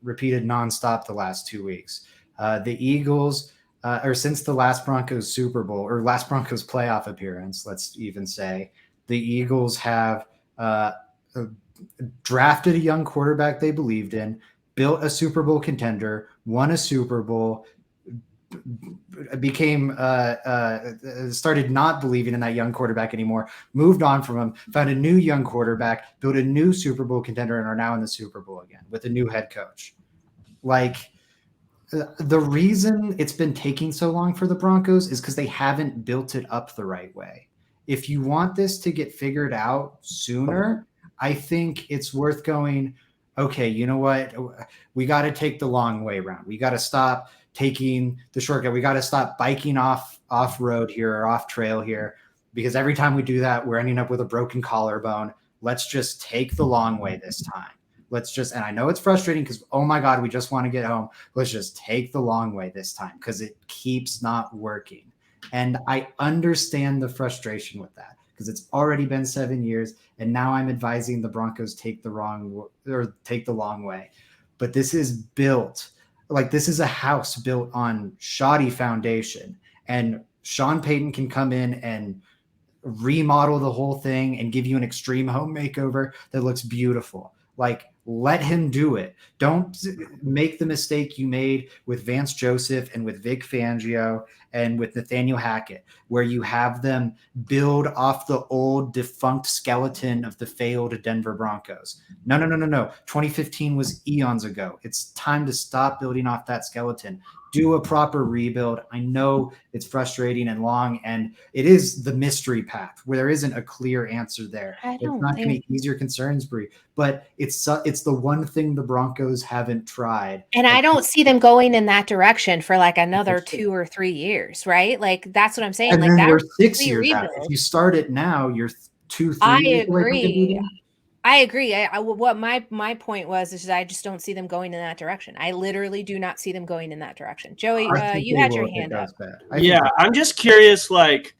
repeated nonstop the last 2 weeks, the Eagles, or since the last Broncos Super Bowl or last Broncos playoff appearance, let's even say, the Eagles have drafted a young quarterback they believed in, built a Super Bowl contender, won a Super Bowl, became started not believing in that young quarterback anymore, moved on from him, found a new young quarterback, built a new Super Bowl contender, and are now in the Super Bowl again with a new head coach. Like, the reason it's been taking so long for the Broncos is because they haven't built it up the right way. If you want this to get figured out sooner, I think it's worth going, okay, you know what? We got to take the long way around. We got to stop taking the shortcut. We got to stop biking off road here or off trail here, because every time we do that, we're ending up with a broken collarbone. Let's just take the long way this time. And I know it's frustrating because, oh my God, we just want to get home. Let's just take the long way this time because it keeps not working. And I understand the frustration with that because it's already been 7 years. And now I'm advising the Broncos take the long way. But this is this is a house built on shoddy foundation. And Sean Payton can come in and remodel the whole thing and give you an extreme home makeover that looks beautiful. Like, let him do it. Don't make the mistake you made with Vance Joseph and with Vic Fangio and with Nathaniel Hackett, where you have them build off the old defunct skeleton of the failed Denver Broncos. No. 2015 was eons ago. It's time to stop building off that skeleton. Do a proper rebuild. I know it's frustrating and long, and it is the mystery path where there isn't a clear answer there. It's not going to ease your concerns, Bree, but it's the one thing the Broncos haven't tried. And I don't see them going in that direction for like another 2 or 3 years, right? Like, that's what I'm saying. And like, then that we're 6 years rebuild. out. If you start it now, you're 2-3 I years away from agree. I agree. What my point was is I just don't see them going in that direction. I literally do not see them going in that direction. Joey, you had your hand up. Yeah, I'm just curious. Like,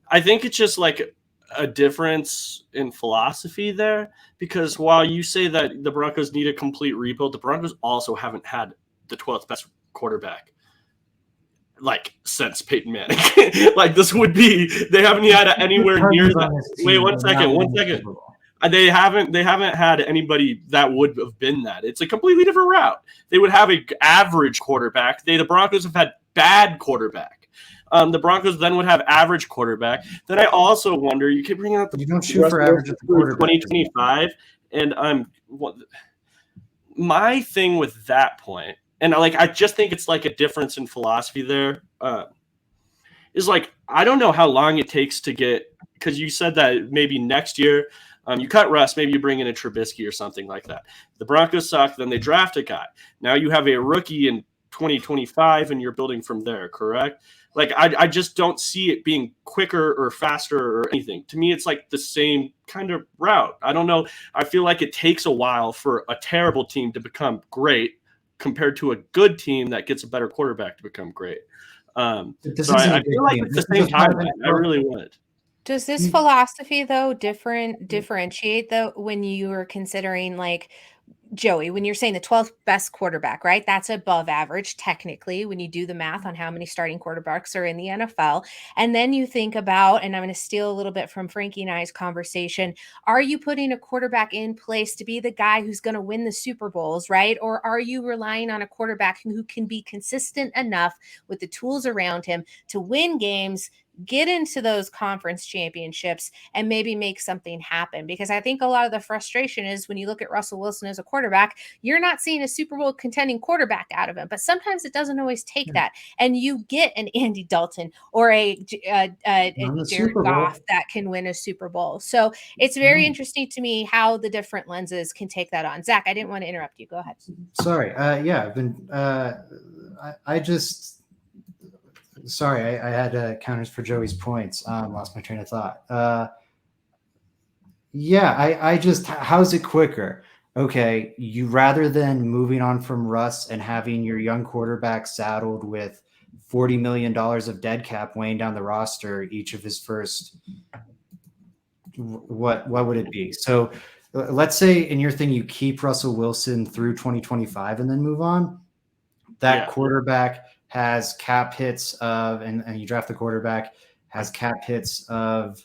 I think it's just like a difference in philosophy there, because while you say that the Broncos need a complete rebuild, the Broncos also haven't had the 12th best quarterback like since Peyton Manning. Like, this would be, they haven't had it anywhere near that. Wait, one second. They haven't had anybody that would have been that. It's a completely different route. They would have an average quarterback. The Broncos have had bad quarterback. The Broncos then would have average quarterback. Then I also wonder, you could bring out the, you don't shoot for average at the quarterback 2025, and my thing with that point, and I just think it's like a difference in philosophy there. Is like, I don't know how long it takes to get, because you said that maybe next year. You cut Russ, maybe you bring in a Trubisky or something like that. The Broncos suck, then they draft a guy. Now you have a rookie in 2025, and you're building from there, correct? Like, I just don't see it being quicker or faster or anything. To me, it's like the same kind of route. I don't know. I feel like it takes a while for a terrible team to become great compared to a good team that gets a better quarterback to become great. So I feel like it's the same timeline. I really would. Does this philosophy, though, differentiate, though, when you are considering, like, Joey, when you're saying the 12th best quarterback, right? That's above average, technically, when you do the math on how many starting quarterbacks are in the NFL. And then you think about, and I'm going to steal a little bit from Frankie and I's conversation, are you putting a quarterback in place to be the guy who's going to win the Super Bowls, right? Or are you relying on a quarterback who can be consistent enough with the tools around him to win games get into those conference championships and maybe make something happen. Because I think a lot of the frustration is when you look at Russell Wilson as a quarterback, you're not seeing a Super Bowl contending quarterback out of him. But sometimes it doesn't always take that. And you get an Andy Dalton or a Jared Goff that can win a Super Bowl. So it's very interesting to me how the different lenses can take that on. Zach, I didn't want to interrupt you. Go ahead. Sorry. I've been, sorry, I had counters for Joey's points. Lost my train of thought. I just, how's it quicker? Okay, you rather than moving on from Russ and having your young quarterback saddled with $40 million of dead cap weighing down the roster each of his first, what would it be? So let's say in your thing you keep Russell Wilson through 2025 and then move on. That quarterback has cap hits of, and you draft the quarterback, has cap hits of.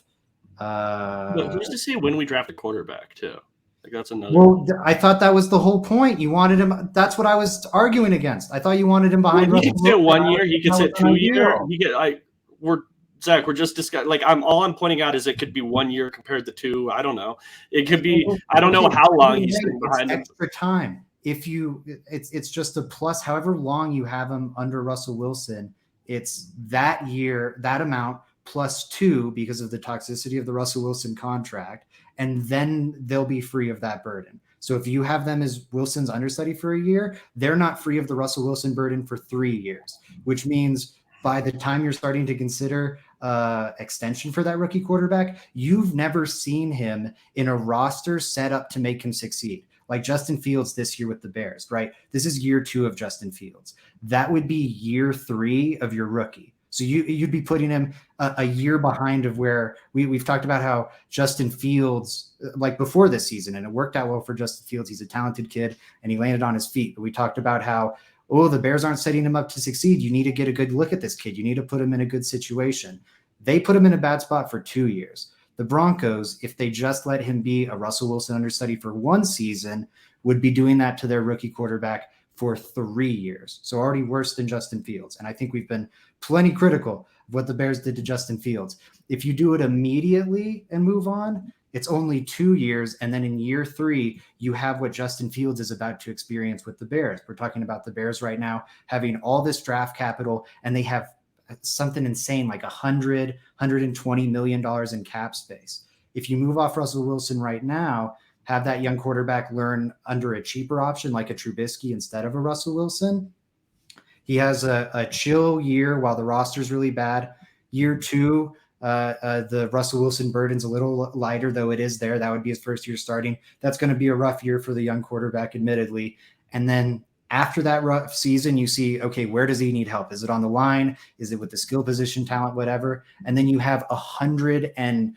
Who's to say when we draft a quarterback too? Like that's another. Well, I thought that was the whole point. You wanted him. That's what I was arguing against. I thought you wanted him behind. He could sit 1 year. He could sit 2 years. Zach, we're just discussing. Like all I'm pointing out is it could be 1 year compared to 2. I don't know. It could be. I don't know how long he's sitting behind him. Extra time. It's just a plus. However long you have him under Russell Wilson, it's that year, that amount plus 2 because of the toxicity of the Russell Wilson contract, and then they'll be free of that burden. So if you have them as Wilson's understudy for a year, they're not free of the Russell Wilson burden for 3 years, which means by the time you're starting to consider extension for that rookie quarterback, you've never seen him in a roster set up to make him succeed. Like Justin Fields this year with the Bears, right? This is year 2 of Justin Fields. That would be year 3 of your rookie. So you'd be putting him a year behind of where we've talked about how Justin Fields, like before this season, and it worked out well for Justin Fields. He's a talented kid and he landed on his feet. But we talked about how, the Bears aren't setting him up to succeed. You need to get a good look at this kid. You need to put him in a good situation. They put him in a bad spot for 2 years. The Broncos, if they just let him be a Russell Wilson understudy for 1 season, would be doing that to their rookie quarterback for 3 years. So already worse than Justin Fields. And I think we've been plenty critical of what the Bears did to Justin Fields. If you do it immediately and move on, it's only 2 years. And then in year 3, you have what Justin Fields is about to experience with the Bears. We're talking about the Bears right now having all this draft capital, and they have something insane like $120 million in cap space. If you move off Russell Wilson right now, have that young quarterback learn under a cheaper option like a Trubisky instead of a Russell Wilson, he has a chill year while the roster's really bad. Year 2, the Russell Wilson burden's a little lighter, though it is there. That would be his first year starting. That's going to be a rough year for the young quarterback, admittedly. And then after that rough season, you see, okay, where does he need help? Is it on the line? Is it with the skill position, talent, whatever? And then you have $140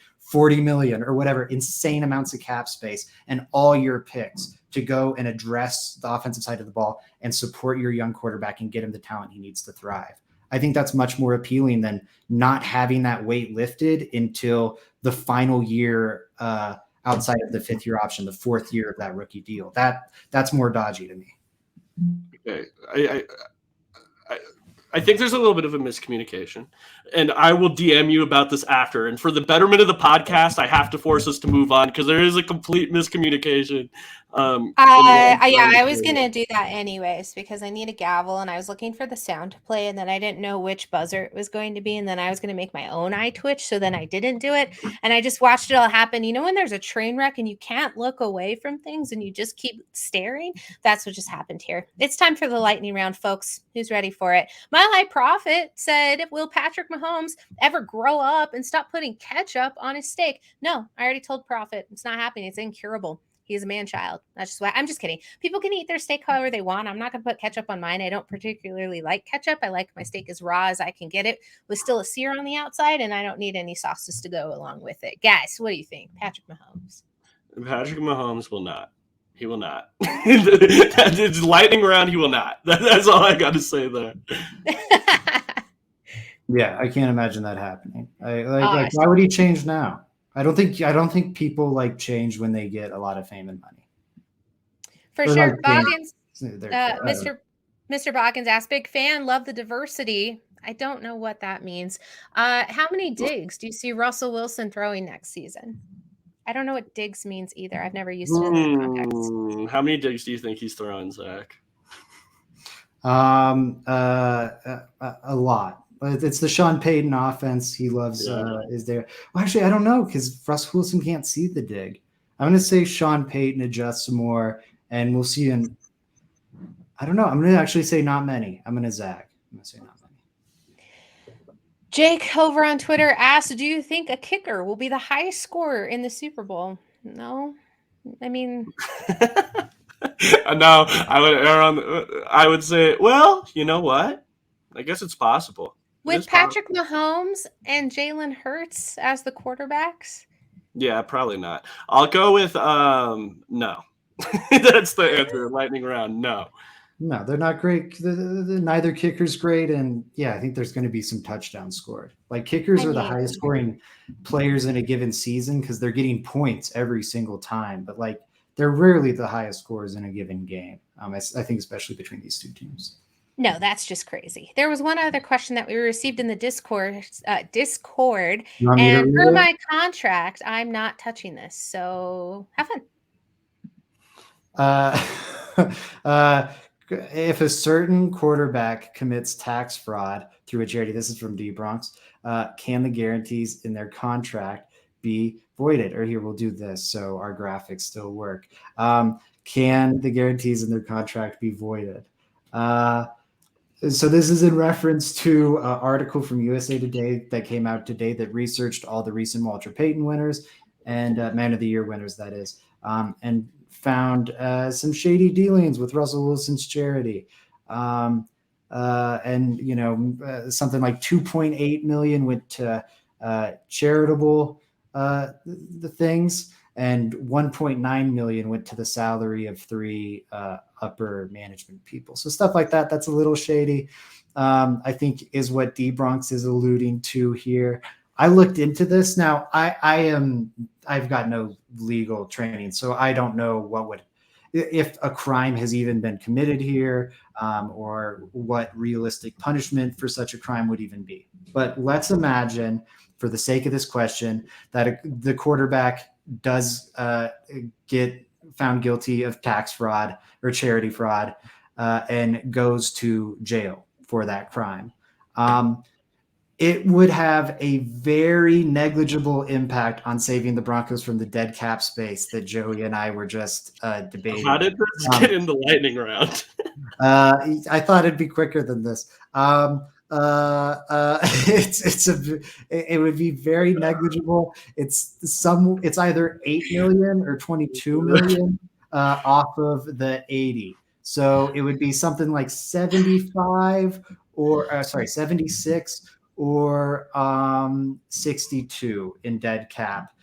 million or whatever, insane amounts of cap space and all your picks to go and address the offensive side of the ball and support your young quarterback and get him the talent he needs to thrive. I think that's much more appealing than not having that weight lifted until the final year outside of the 5th year option, the 4th year of that rookie deal. That's more dodgy to me. Okay. I think there's a little bit of a miscommunication, and I will DM you about this after. And for the betterment of the podcast, I have to force us to move on because there is a complete miscommunication. I was going to do that anyways because I need a gavel and I was looking for the sound to play and then I didn't know which buzzer it was going to be. And then I was going to make my own eye twitch. So then I didn't do it. And I just watched it all happen. You know, when there's a train wreck and you can't look away from things and you just keep staring, that's what just happened here. It's time for the lightning round, folks. Who's ready for it? Mile High Prophet said, will Patrick Mahomes ever grow up and stop putting ketchup on his steak? No, I already told Prophet. It's not happening. It's incurable. He is a man-child. That's just why. I'm just kidding. People can eat their steak however they want. I'm not going to put ketchup on mine. I don't particularly like ketchup. I like my steak as raw as I can get it with still a sear on the outside, and I don't need any sauces to go along with it. Guys, what do you think? Patrick Mahomes. Patrick Mahomes will not. He will not. It's lightning round. He will not. That's all I got to say there. Yeah, I can't imagine that happening. Why would he change now? I don't think people like change when they get a lot of fame and money. For sure. Boggins, Mr. Boggins asked, big fan, love the diversity I don't know what that means. How many digs do you see Russell Wilson throwing next season? I don't know what digs means either. I've never used it in that context. How many digs do you think he's throwing, Zach? A lot. It's the Sean Payton offense. He loves is there. Well, actually, I don't know because Russ Wilson can't see the dig. I'm going to say Sean Payton adjusts more, and we'll see. I don't know. I'm going to actually say not many. I'm going to Zach. I'm going to say not many. Jake over on Twitter asked, do you think a kicker will be the highest scorer in the Super Bowl? No. I mean... No, I would say, well, you know what? I guess it's possible. With Patrick Mahomes and Jalen Hurts as the quarterbacks? Yeah, probably not. I'll go with no. That's the answer. Lightning round, no. No, they're not great. Neither kicker's great, and yeah, I think there's going to be some touchdowns scored. Like kickers are the highest scoring players in a given season because they're getting points every single time, but like they're rarely the highest scorers in a given game. I think especially between these two teams. No, that's just crazy. There was one other question that we received in the Discord, and per my contract, I'm not touching this. So have fun. If a certain quarterback commits tax fraud through a charity, this is from D Bronx, can the guarantees in their contract be voided? Or here, we'll do this so our graphics still work. Can the guarantees in their contract be voided? So this is in reference to an article from USA Today that came out today that researched all the recent Walter Payton winners and Man of the Year winners, that is, and found some shady dealings with Russell Wilson's charity. And, you know, something like 2.8 million went to charitable the things, and 1.9 million went to the salary of 3 upper management people. So stuff like that, that's a little shady. I think is what D Bronx is alluding to here. I looked into this. Now I've got no legal training, so I don't know if a crime has even been committed here, or what realistic punishment for such a crime would even be. But let's imagine, for the sake of this question, that the quarterback does get found guilty of tax fraud or charity fraud, and goes to jail for that crime. It would have a very negligible impact on saving the Broncos from the dead cap space that Joey and I were just debating. How did this get in the lightning round? I thought it'd be quicker than this. It would be very negligible. It's either 8 million or 22 million off of the 80. So it would be something like 76 or 62 in dead cap,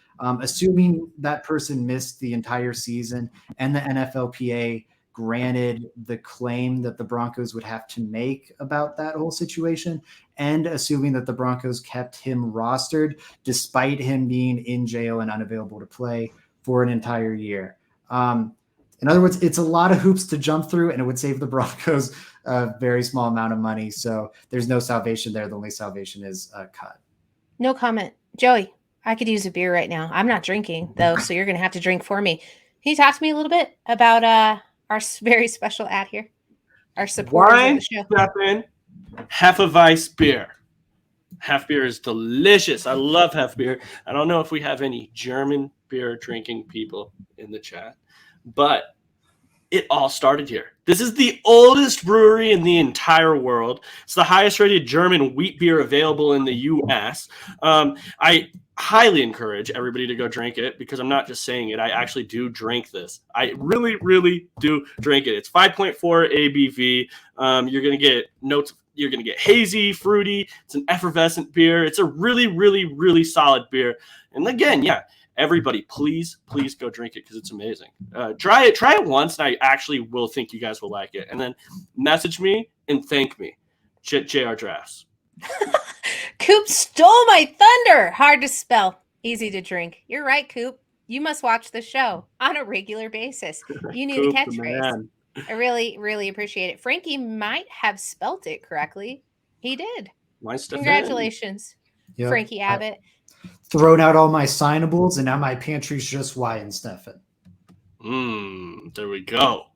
assuming that person missed the entire season and the NFLPA granted the claim that the Broncos would have to make about that whole situation, and assuming that the Broncos kept him rostered despite him being in jail and unavailable to play for an entire year. In other words, it's a lot of hoops to jump through, and it would save the Broncos a very small amount of money. So there's no salvation there. The only salvation is cut. No comment. Joey, I could use a beer right now. I'm not drinking, though, so you're going to have to drink for me. Can you talk to me a little bit about our very special ad here? Our supporters of the show. Step in. Hefeweiss beer. Half beer is delicious. I love half beer. I don't know if we have any German beer drinking people in the chat, but it all started here. This is the oldest brewery in the entire world. It's the highest rated German wheat beer available in the US. I highly encourage everybody to go drink it, because I'm not just saying it. I actually do drink this. I really, really do drink it. It's 5.4 ABV. You're going to get notes. You're going to get hazy, fruity. It's an effervescent beer. It's a really, really, really solid beer. And again, yeah, everybody, please go drink it, because it's amazing. Try it once, and I actually will think you guys will like it. And then message me and thank me. JR Drafts. Coop stole my thunder. Hard to spell, easy to drink. You're right, Coop. You must watch the show on a regular basis. You need a catchphrase. I really, really appreciate it. Frankie might have spelt it correctly. He did. Congratulations, Frankie Abbott. Thrown out all my signables, and now my pantry's just Wyatt Steffen. There we go.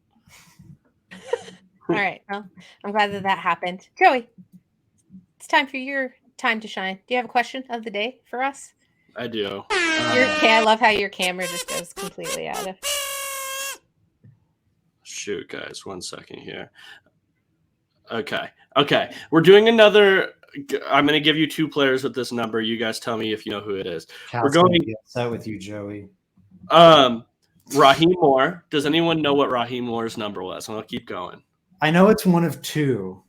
All right. Well, I'm glad that happened. Joey, it's time for your time to shine. Do you have a question of the day for us? I do. I love how your camera just goes completely out of. Shoot, guys, 1 second here. Okay. We're doing another. I'm going to give you 2 players with this number. You guys tell me if you know who it is. We're going to get upset with you, Joey. Raheem Moore. Does anyone know what Raheem Moore's number was? And I'll keep going. I know it's one of 2.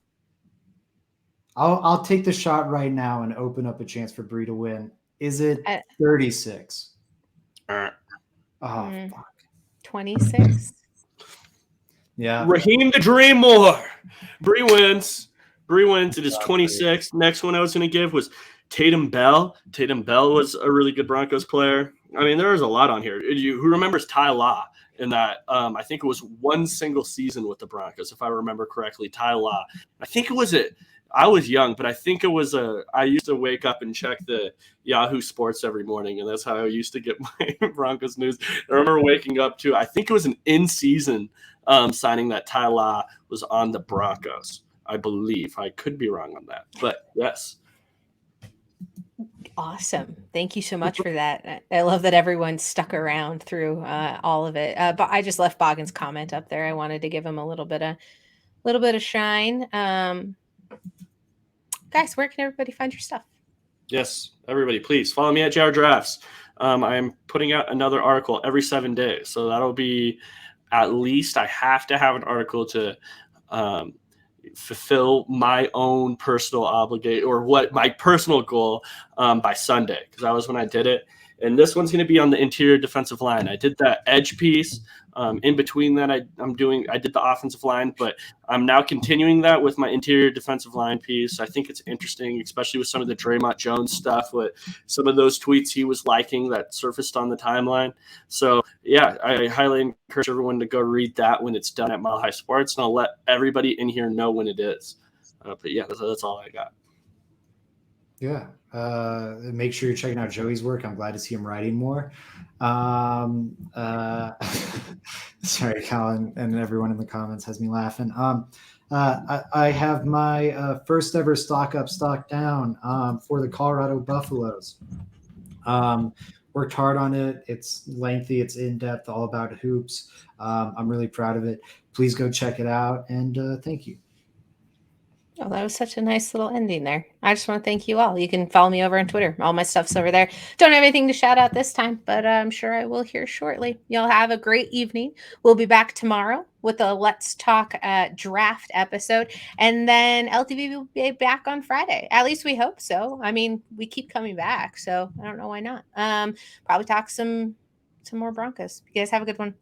I'll take the shot right now and open up a chance for Bree to win. Is it 36? Fuck. 26. Yeah. Raheem the Dream Moore. Bree wins. It is 26. Next one I was going to give was Tatum Bell. Tatum Bell was a really good Broncos player. I mean, there was a lot on here. Who remembers Ty Law in that? I think it was one single season with the Broncos, if I remember correctly. Ty Law. I think it was I was young, but I think it was I used to wake up and check the Yahoo Sports every morning, and that's how I used to get my Broncos news. I remember waking up to, I think it was an in-season signing that Ty Law was on the Broncos, I believe. I could be wrong on that, but yes. Awesome. Thank you so much for that. I love that everyone stuck around through all of it. But I just left Boggan's comment up there. I wanted to give him a little bit of shine. Guys, where can everybody find your stuff? Yes, everybody, please follow me at JR Drafts. I am putting out another article every 7 days, so that'll be at least, I have to have an article to fulfill my own personal obligation, or what my personal goal by Sunday, because that was when I did it. And this one's going to be on the interior defensive line. I did that edge piece. In between that, I did the offensive line, but I'm now continuing that with my interior defensive line piece. I think it's interesting, especially with some of the Draymond Jones stuff, with some of those tweets he was liking that surfaced on the timeline. So yeah, I highly encourage everyone to go read that when it's done at Mile High Sports, and I'll let everybody in here know when it is. But yeah, that's all I got. Yeah. Make sure you're checking out Joey's work. I'm glad to see him writing more. Sorry, Colin, and everyone in the comments has me laughing. I have my first ever stock up, stock down for the Colorado Buffaloes. Worked hard on it. It's lengthy. It's in depth, all about hoops. I'm really proud of it. Please go check it out. And thank you. Oh, that was such a nice little ending there. I just want to thank you all. You can follow me over on Twitter. All my stuff's over there. Don't have anything to shout out this time, but I'm sure I will here shortly. Y'all have a great evening. We'll be back tomorrow with a Let's Talk draft episode. And then LTB will be back on Friday. At least we hope so. I mean, we keep coming back, so I don't know why not. Probably talk some more Broncos. You guys have a good one.